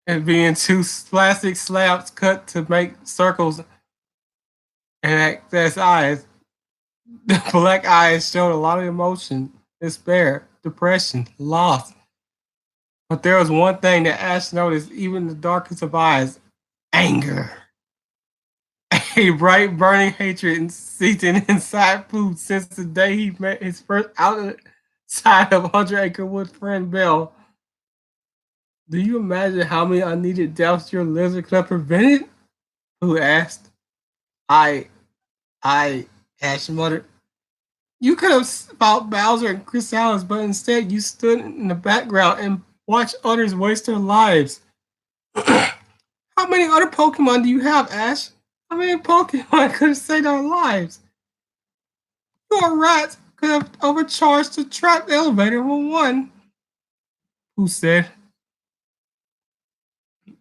and being two plastic slabs cut to make circles and act as eyes. The black eyes showed a lot of emotion, despair, depression, loss. But there was one thing that Ash noticed, even in the darkest of eyes: anger. A bright, burning hatred seething inside Pooh since the day he met his first outside of 100 Acre Wood friend Belle. Do you imagine how many unneeded deaths your lizard could have prevented? Pooh asked. I, Ash muttered. You could have fought Bowser and Chrysalis, but instead you stood in the background and watched others waste their lives. How many other Pokemon do you have, Ash? How many Pokemon could have saved our lives? Your rats could have overcharged the trapped elevator for one, Pooh said.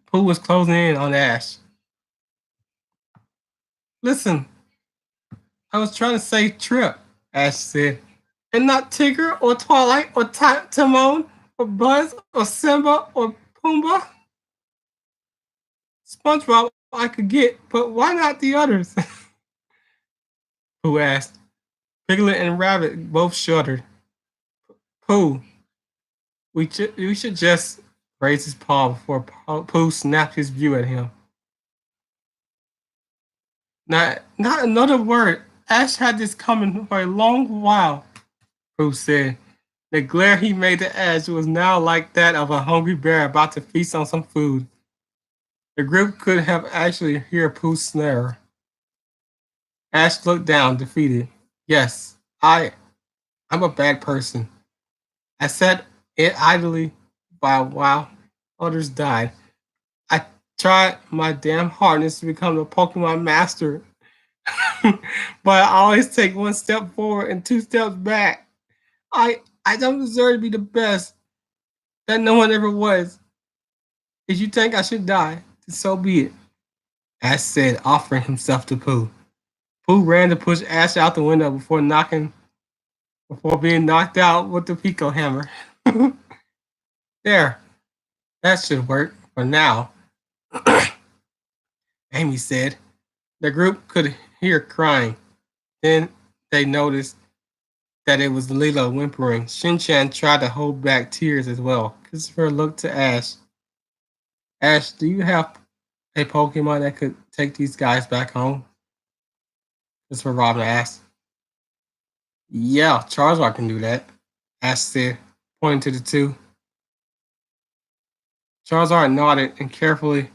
Pooh was closing in on Ash. Listen, I was trying to save Trip, Ash said. And not Tigger or Twilight or Timon or Buzz or Simba or Pumbaa. SpongeBob I could get, but why not the others? Pooh asked. Piglet and Rabbit both shuddered. Pooh, we should just raise his paw before Pooh snapped his view at him. Not another word. Ash had this coming for a long while, Pooh said. The glare he made at Ash was now like that of a hungry bear about to feast on some food. The group could have actually heard Pooh snare. Ash looked down, defeated. Yes, I'm a bad person. I sat it idly while others died. I tried my damn hardest to become the Pokemon master, but I always take one step forward and two steps back. I don't deserve to be the best that no one ever was. If you think I should die, then so be it. Ash said, offering himself to Pooh. Pooh ran to push Ash out the window before being knocked out with the Pico hammer. There, that should work for now, Amy said. The group could hear crying. Then they noticed that it was Lilo whimpering. Shin-chan tried to hold back tears as well. Christopher looked to Ash. Ash, do you have a Pokemon that could take these guys back home? Christopher Robin asked. Yeah, Charizard can do that, Ash said, pointing to the two. Charizard nodded and carefully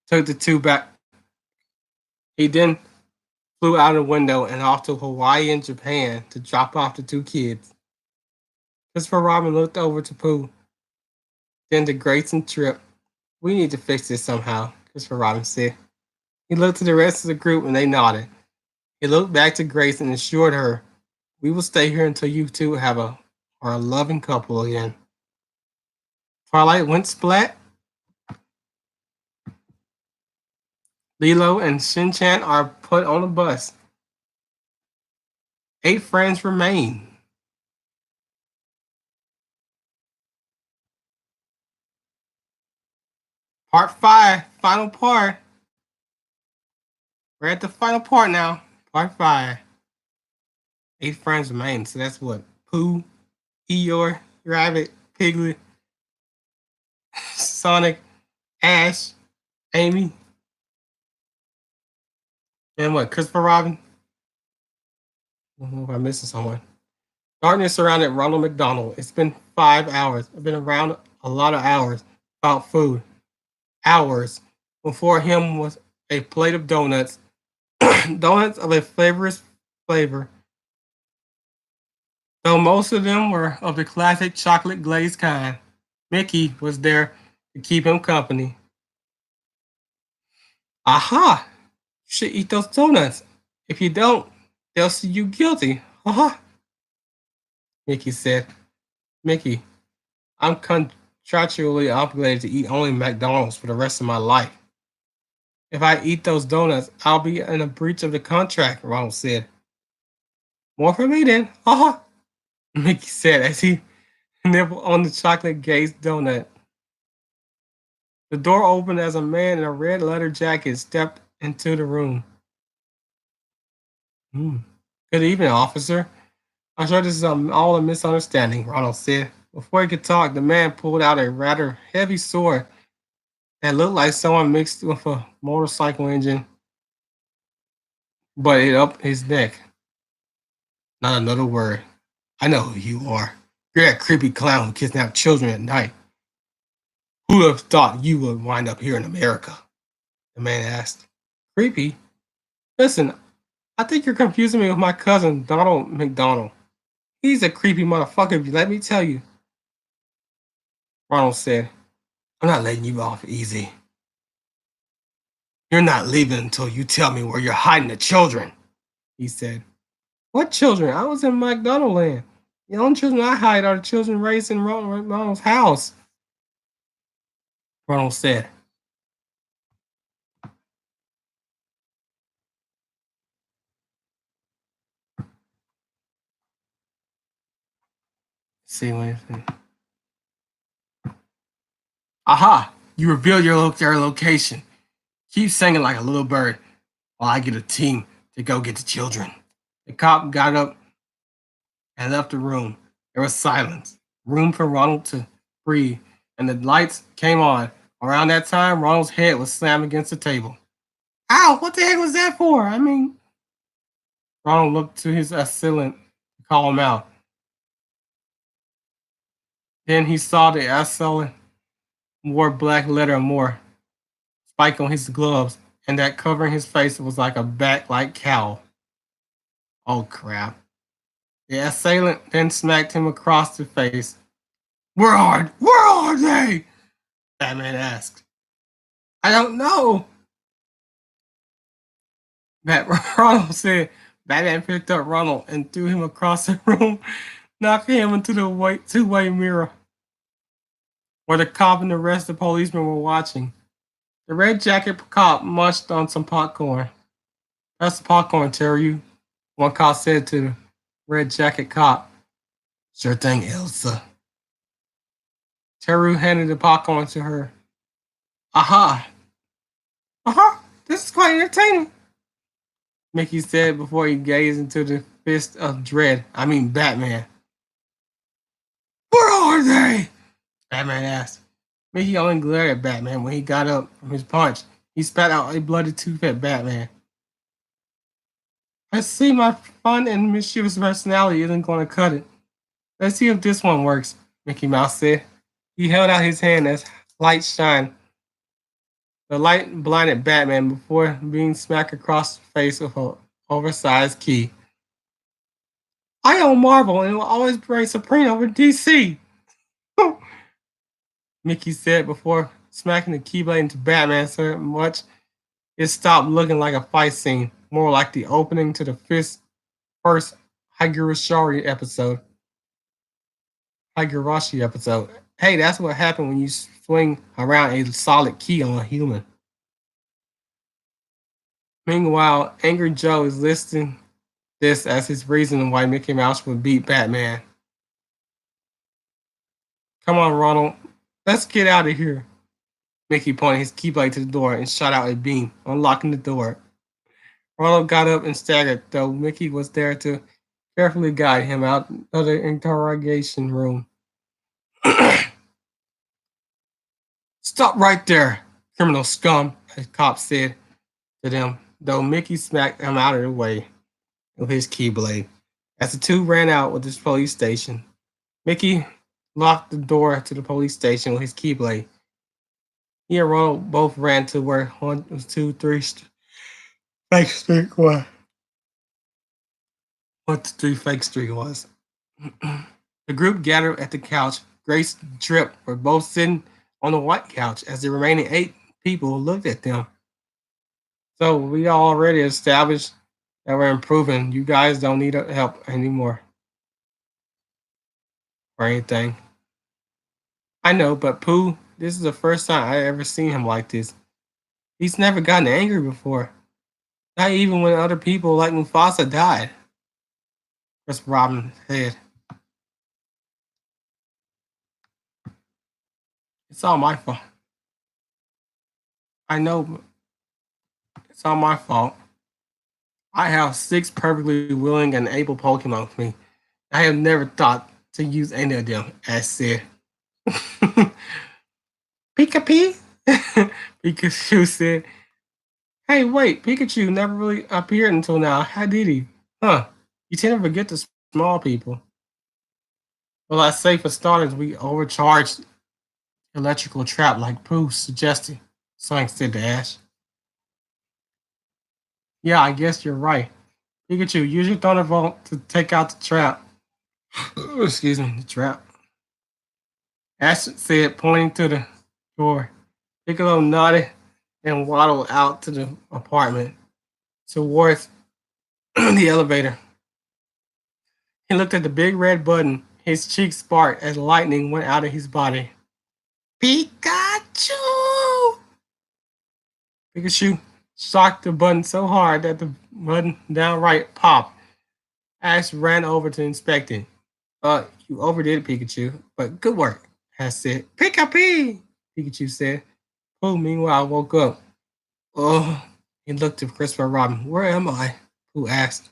took the two back. He then flew out a window and off to Hawaii and Japan to drop off the two kids. Christopher Robin looked over to Pooh, then to Grace and Trip. We need to fix this somehow, Christopher Robin said. He looked to the rest of the group and they nodded. He looked back to Grace and assured her, we will stay here until you two are a loving couple again. Twilight went splat. Lilo and Shin-chan are put on a bus. 8 friends remain. Part 5, final part. We're at the final part now. Part 5. 8 friends remain. So that's what? Pooh, Eeyore, Rabbit, Piglet, Sonic, Ash, Amy, and what? Christopher Robin? I don't know if I'm missing someone. Darkness surrounded Ronald McDonald. It's been 5 hours. I've been around a lot of hours about food. Hours. Before him was a plate of donuts. Donuts of a flavorless flavor. Though most of them were of the classic chocolate glazed kind, Mickey was there to keep him company. Aha! You should eat those donuts. If you don't, they'll see you guilty. Aha! Mickey said. Mickey, I'm contractually obligated to eat only McDonald's for the rest of my life. If I eat those donuts, I'll be in a breach of the contract, Ronald said. More for me then. Aha! Mickey said as he nibbled on the chocolate glazed donut. The door opened as a man in a red leather jacket stepped into the room. Good evening, officer. I'm sure this is all a misunderstanding, Ronald said. Before he could talk, the man pulled out a rather heavy sword that looked like someone mixed with a motorcycle engine, but it up his neck. Not another word. I know who you are. You're that creepy clown who kidnapped children at night. Who would have thought you would wind up here in America? The man asked. Creepy? Listen, I think you're confusing me with my cousin, Donald McDonald. He's a creepy motherfucker, let me tell you. Ronald said, I'm not letting you off easy. You're not leaving until you tell me where you're hiding the children, he said. What children? I was in McDonald land. The only children I hide are the children raised in Ronald's house, Ronald said. See what I see. Aha! You revealed your location. Keep singing like a little bird while I get a team to go get the children. The cop got up and left the room. There was silence, room for Ronald to breathe, and the lights came on. Around that time, Ronald's head was slammed against the table. Ow, what the heck was that for? Ronald looked to his assailant to call him out. Then he saw the assailant wore black leather more spike on his gloves, and that covering his face was like a bat-like cowl. Oh crap. The assailant then smacked him across the face. Where are they? Batman asked. I don't know. Ronald said. Batman picked up Ronald and threw him across the room, knocking him into the two-way mirror, where the cop and the rest of the policemen were watching. The red jacket cop munched on some popcorn. That's the popcorn, Terry. One cop said to the red jacket cop. Sure thing, Elsa. Teru handed the popcorn to her. Aha! Aha! This is quite entertaining, Mickey said before he gazed into the fist of dread. Batman. Where are they? Batman asked. Mickey only glared at Batman when he got up from his punch. He spat out a bloody tooth at Batman. I see my fun and mischievous personality isn't going to cut it. Let's see if this one works, Mickey Mouse said. He held out his hand as light shined. The light blinded Batman before being smacked across the face with an oversized key. I own Marvel and will always reign supreme over DC, Mickey said before smacking the keyblade into Batman so much it stopped looking like a fight scene, more like the opening to the first Higurashi episode. Hey, that's what happened when you swing around a solid key on a human. Meanwhile, Angry Joe is listing this as his reason why Mickey Mouse would beat Batman. Come on, Ronald. Let's get out of here. Mickey pointed his keyblade to the door and shot out a beam, unlocking the door. Ronald got up and staggered, though Mickey was there to carefully guide him out of the interrogation room. Stop right there, criminal scum, a cop said to them, though Mickey smacked him out of the way with his keyblade. As the two ran out of the police station, Mickey locked the door to the police station with his keyblade. He and Ronald both ran to where 123 Fake Street was. 123 Fake Street was. The group gathered at the couch. Grace and Trip were both sitting on the white couch as the remaining 8 people looked at them. So we already established that we're improving. You guys don't need help anymore. Or anything. I know, but Pooh, this is the first time I ever seen him like this. He's never gotten angry before. Not even when other people like Mufasa died. Christopher Robin said. It's all my fault. I know, but it's all my fault. I have 6 perfectly willing and able Pokemon with me. I have never thought to use any of them, as said. Pika-Pee? Pikachu said, hey, wait, Pikachu never really appeared until now. How did he? Huh, you tend to forget the small people. Well, I say for starters, we overcharged electrical trap like Pooh suggested, Sonic said to Ash. Yeah, I guess you're right. Pikachu, use your Thunderbolt to take out the trap. Excuse me, the trap. Ash said, pointing to the door. Piccolo nodded and waddled out to the apartment towards the elevator. He looked at the big red button. His cheeks sparked as lightning went out of his body. Pikachu! Pikachu shocked the button so hard that the button downright popped. Ash ran over to inspect it. You overdid it, Pikachu, but good work, Ash said. Pika-Pee! Pikachu said. Pooh, meanwhile, woke up. Oh, he looked at Christopher Robin. Where am I? Pooh asked.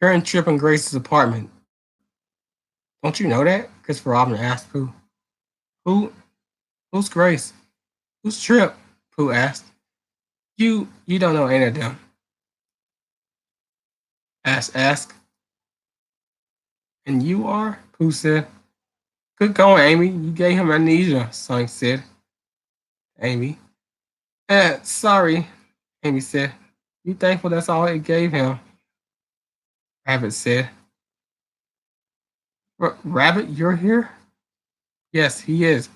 You're in Trip and Grace's apartment. Don't you know that? Christopher Robin asked Pooh. Who's Grace? Who's Trip? Pooh asked. You don't know any of them. Ash asked. And you are? Pooh said. Good going, Amy. You gave him amnesia, Sonic said. Amy. Sorry, Amy said. You thankful that's all it gave him? Rabbit said. Rabbit, you're here? Yes, he is.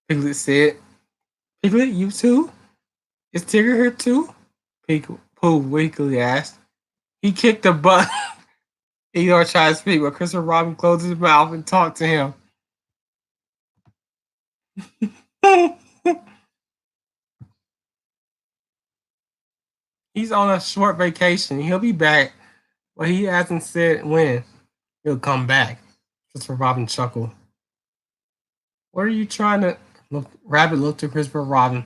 Piglet said. Piglet, you too? Is Tigger here too? Pooh weakly asked. He kicked the butt. Eeyore tried to speak, but Christopher Robin closed his mouth and talked to him. He's on a short vacation. He'll be back, but he hasn't said when he'll come back. Christopher Robin chuckled. What are you trying to... Rabbit looked at Christopher Robin,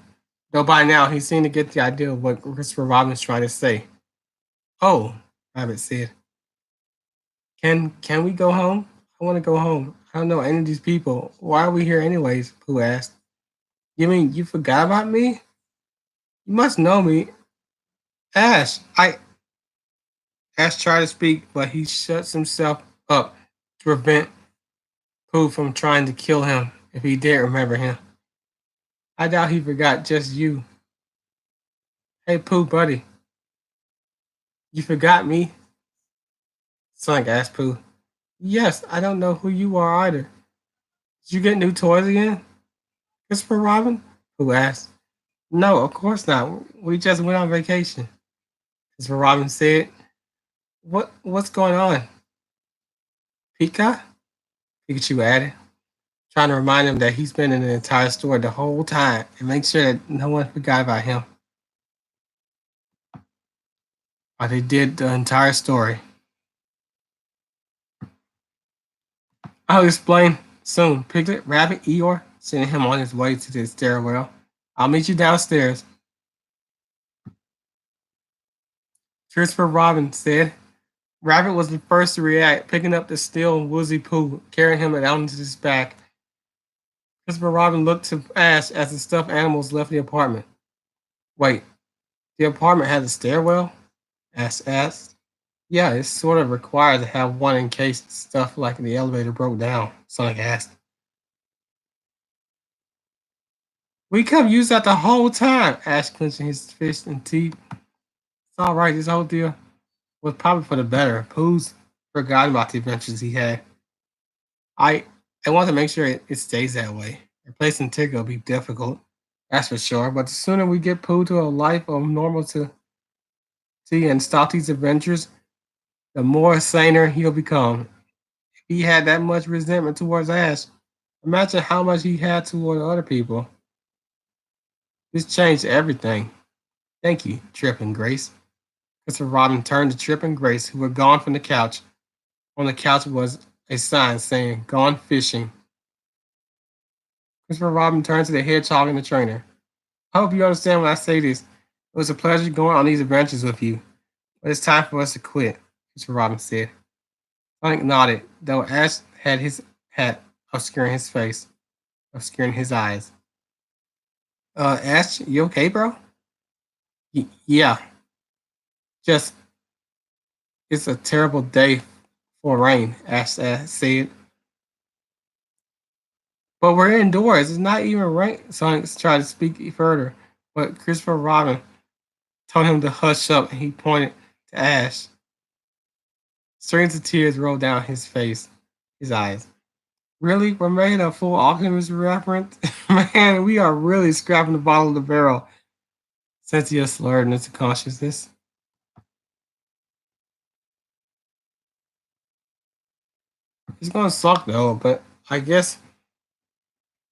though by now he seemed to get the idea of what Christopher Robin's trying to say. Oh, Rabbit said. Can we go home? I want to go home. I don't know any of these people. Why are we here anyways? Pooh asked. You mean you forgot about me? You must know me. Ash, Ash tried to speak, but he shuts himself up to prevent Pooh from trying to kill him if he did remember him. I doubt he forgot just you. Hey, Pooh, buddy. You forgot me? Sonic asked Pooh. Yes, I don't know who you are either. Did you get new toys again? Christopher Robin? Pooh asked. No, of course not. We just went on vacation. Christopher Robin said. What's going on? Pikachu added, trying to remind him that he's been in the entire store the whole time and make sure that no one forgot about him. But they did the entire story. I'll explain soon. Piglet, Rabbit, Eeyore, sending him on his way to the stairwell. I'll meet you downstairs. Christopher Robin said. Rabbit was the first to react, picking up the still woozy Pooh, carrying him down to his back. Christopher Robin looked to Ash as the stuffed animals left the apartment. Wait, the apartment has a stairwell? Ash asked. Yeah, it's sort of required to have one in case stuff like the elevator broke down, Sonic asked. We could have used that the whole time, Ash clenching his fist and teeth. It's alright, this whole deal was probably for the better. Pooh's forgotten about the adventures he had. I I want to make sure it stays that way. Replacing Tigger will be difficult, that's for sure. But the sooner we get Pooh to a life of normalcy and stop these adventures, the more saner he'll become. If he had that much resentment towards Ash, imagine how much he had toward other people. This changed everything. Thank you, Trip and Grace. Mr. Robin turned to Trip and Grace, who were gone from the couch. On the couch was a sign saying, Gone fishing. Christopher Robin turned to the hedgehog and the trainer. I hope you understand when I say this. It was a pleasure going on these adventures with you, but it's time for us to quit, Christopher Robin said. Sonic nodded, though Ash had his hat obscuring his face, obscuring his eyes. Ash, you okay, bro? Yeah, just, it's a terrible day for rain, Ash said. But we're indoors. It's not even rain. Sonic tried to speak further, but Christopher Robin told him to hush up and he pointed to Ash. Strings of tears rolled down his face, his eyes. Really? We're making a full Optimus reference? Man, we are really scrapping the bottom of the barrel. Cynthia slurred into consciousness. It's gonna suck though, but I guess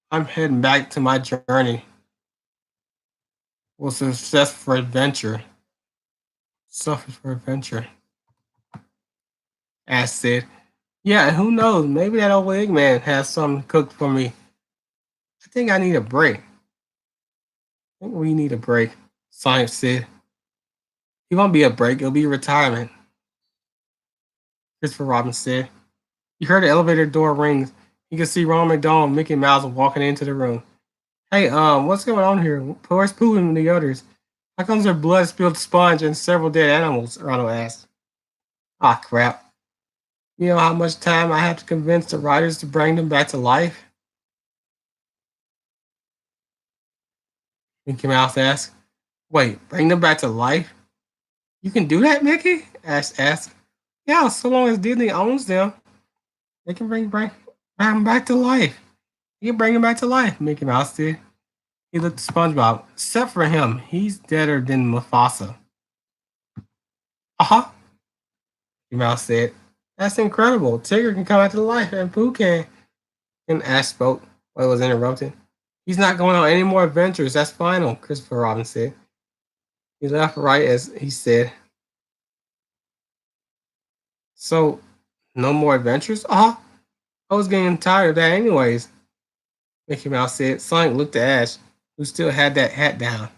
I'm heading back to my journey. Well, success for adventure. Suffer for adventure. Ash said. Yeah, and who knows? Maybe that old Eggman has something cooked for me. I think I need a break. I think we need a break, Sonic said. It won't be a break, it'll be retirement, Christopher Robin said. You heard the elevator door ring. You could see Ronald McDonald and Mickey Mouse walking into the room. Hey, what's going on here? Where's Pooh and the others? How comes their blood spilled sponge and several dead animals? Ronald asked. Ah, crap. You know how much time I have to convince the writers to bring them back to life? Mickey Mouse asked. Wait, bring them back to life? You can do that, Mickey? Ash asked. Yeah, so long as Disney owns them, they can bring them back to life. You can bring him back to life, Mickey Mouse did. He looked at SpongeBob. Except for him, he's deader than Mufasa. Uh-huh, Mickey Mouse said. That's incredible. Tigger can come back to life and Pooh can. And Ash spoke while it was interrupted. He's not going on any more adventures. That's final, Christopher Robin said. He laughed right as he said. So, no more adventures? Uh-huh. I was getting tired of that anyways, Mickey Mouse said. Sonic looked at Ash, who still had that hat down.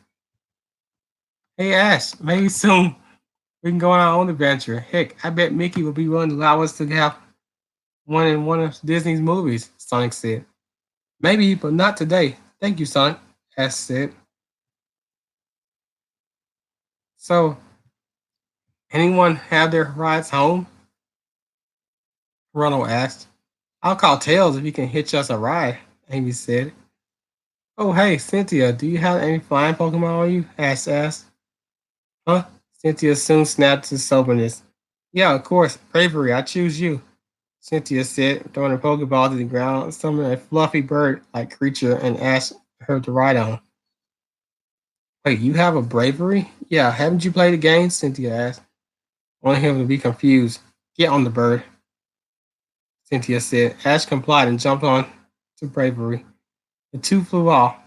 Hey Ash, maybe soon we can go on our own adventure. Heck, I bet Mickey will be willing to allow us to have one in one of Disney's movies, Sonic said. Maybe, but not today. Thank you, Sonic, Ash said. So, anyone have their rides home? Ronald asked. I'll call Tails if he can hitch us a ride, Amy said. Oh, hey, Cynthia, do you have any flying Pokemon on you? Ash asked. Huh? Cynthia soon snapped to soberness. Yeah, of course, bravery, I choose you, Cynthia said, throwing a Pokeball to the ground, summoning a fluffy bird-like creature and asked her to ride on. Wait, you have a bravery? Yeah, haven't you played the game? Cynthia asked, wanting him to be confused. Get on the bird, Cynthia said. Ash complied and jumped on to bravery. The two flew off.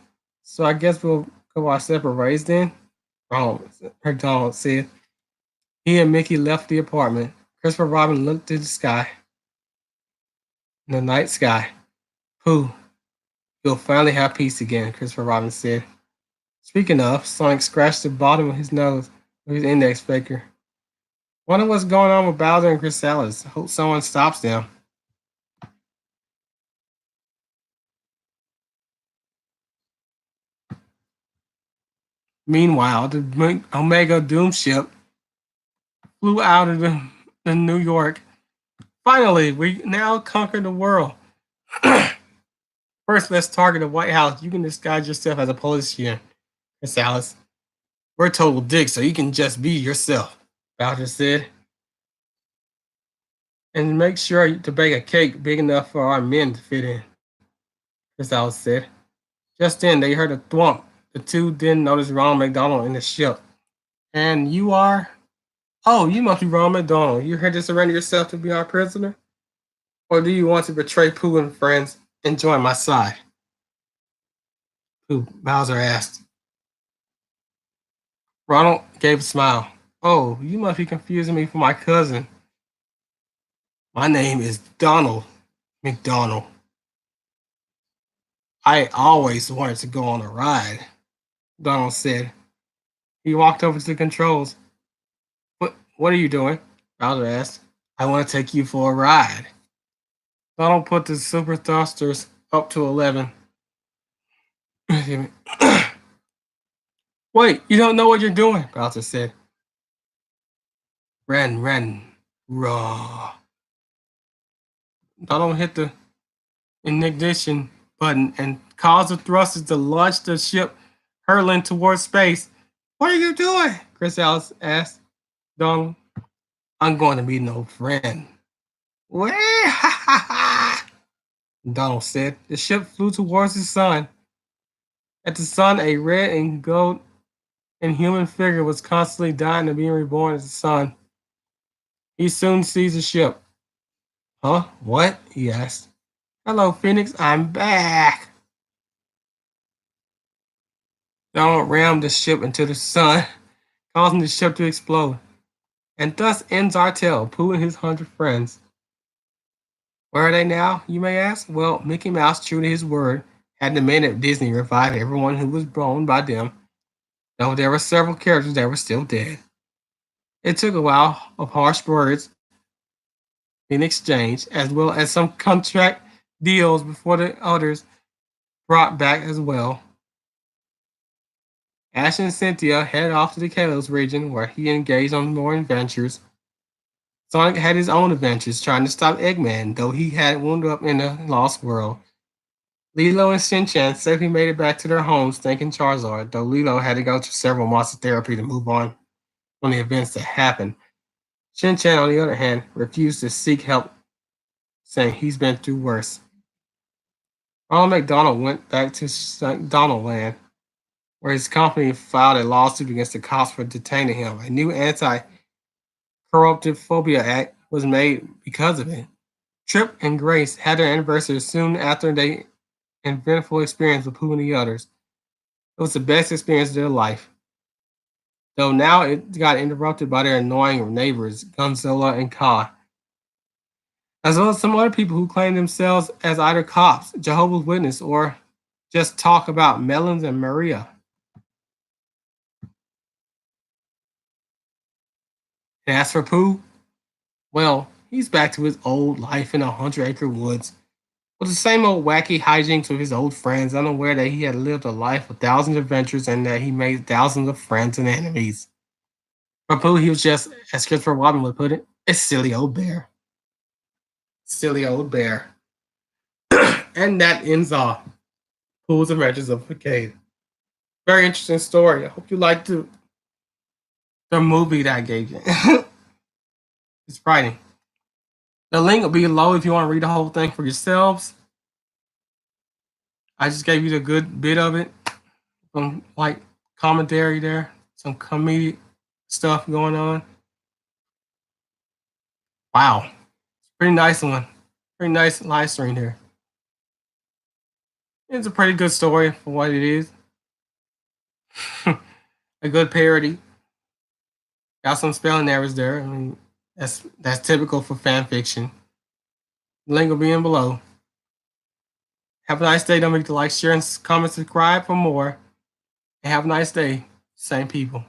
So I guess we'll go our separate ways then? McDonald said. He and Mickey left the apartment. Christopher Robin looked to the sky. In the night sky. Pooh, You'll finally have peace again, Christopher Robin said. Speaking of, Sonic scratched the bottom of his nose with his index finger. Wonder what's going on with Bowser and Chrysalis. Hope someone stops them. Meanwhile, the Omega Doom ship flew out of the New York. Finally, we now conquer the world. First, let's target the White House. You can disguise yourself as a politician, Chrysalis. We're total dicks, so you can just be yourself, Bowser said. And make sure to bake a cake big enough for our men to fit in, Chrysalis said. Just then, they heard a thwomp. The two didn't notice Ronald McDonald in the ship. And you are? Oh, you must be Ronald McDonald. You here to surrender yourself to be our prisoner? Or do you want to betray Pooh and friends and join my side? Pooh, Bowser asked. Ronald gave a smile. Oh, you must be confusing me for my cousin. My name is Donald McDonald. I always wanted to go on a ride, Donald said. He walked over to the controls. What are you doing? Bowser asked. I want to take you for a ride. Donald put the super thrusters up to 11. Wait, you don't know what you're doing, Bowser said. Ren, raw. Donald hit the ignition button and caused the thrusters to launch the ship hurtling towards space. What are you doing? Chrysalis asked Donald. I'm going to be no friend. Donald said. The ship flew towards the sun. At the sun, a red and gold and human figure was constantly dying and being reborn as the sun. He soon sees the ship. Huh? What? He asked. Hello, Phoenix. I'm back. Donald rammed the ship into the sun, causing the ship to explode. And thus ends our tale, Pooh and his 100 friends. Where are they now, you may ask? Well, Mickey Mouse, true to his word, had demanded Disney revive everyone who was born by them, though there were several characters that were still dead. It took a while of harsh words in exchange, as well as some contract deals before the others brought back as well. Ash and Cynthia headed off to the Kalos region, where he engaged on more adventures. Sonic had his own adventures trying to stop Eggman, though he had wound up in a lost world. Lilo and Shin-Chan safely made it back to their homes thanking Charizard, though Lilo had to go through several months of therapy to move on from the events that happened. Shin-Chan, on the other hand, refused to seek help, saying he's been through worse. Ronald McDonald went back to Donaldland, where his company filed a lawsuit against the cops for detaining him. A new anti-corruptive phobia act was made because of it. Trip and Grace had their anniversary soon after their eventful experience with Pooh and the others. It was the best experience of their life. Though now it got interrupted by their annoying neighbors, Gonzola and Ka, as well as some other people who claim themselves as either cops, Jehovah's Witnesses, or just talk about Melons and Maria. And as for Pooh, well, he's back to his old life in 100-acre woods, with the same old wacky hijinks with his old friends, unaware that he had lived a life of thousands of adventures and that he made thousands of friends and enemies. For Pooh, he was just, as Christopher Robin would put it, a silly old bear. Silly old bear. And that ends off Pooh's Adventures of the Cave. Very interesting story. I hope you liked the movie that I gave you. It's frightening. The link will be below if you want to read the whole thing for yourselves. I just gave you the good bit of it. Some like commentary there, some comedic stuff going on. Wow. Pretty nice one. Pretty nice live stream here. It's a pretty good story for what it is. A good parody. Got some spelling errors there. I mean, that's typical for fan fiction. The link will be in below. Have a nice day. Don't forget to like, share, and comment, subscribe for more. And have a nice day. Same people.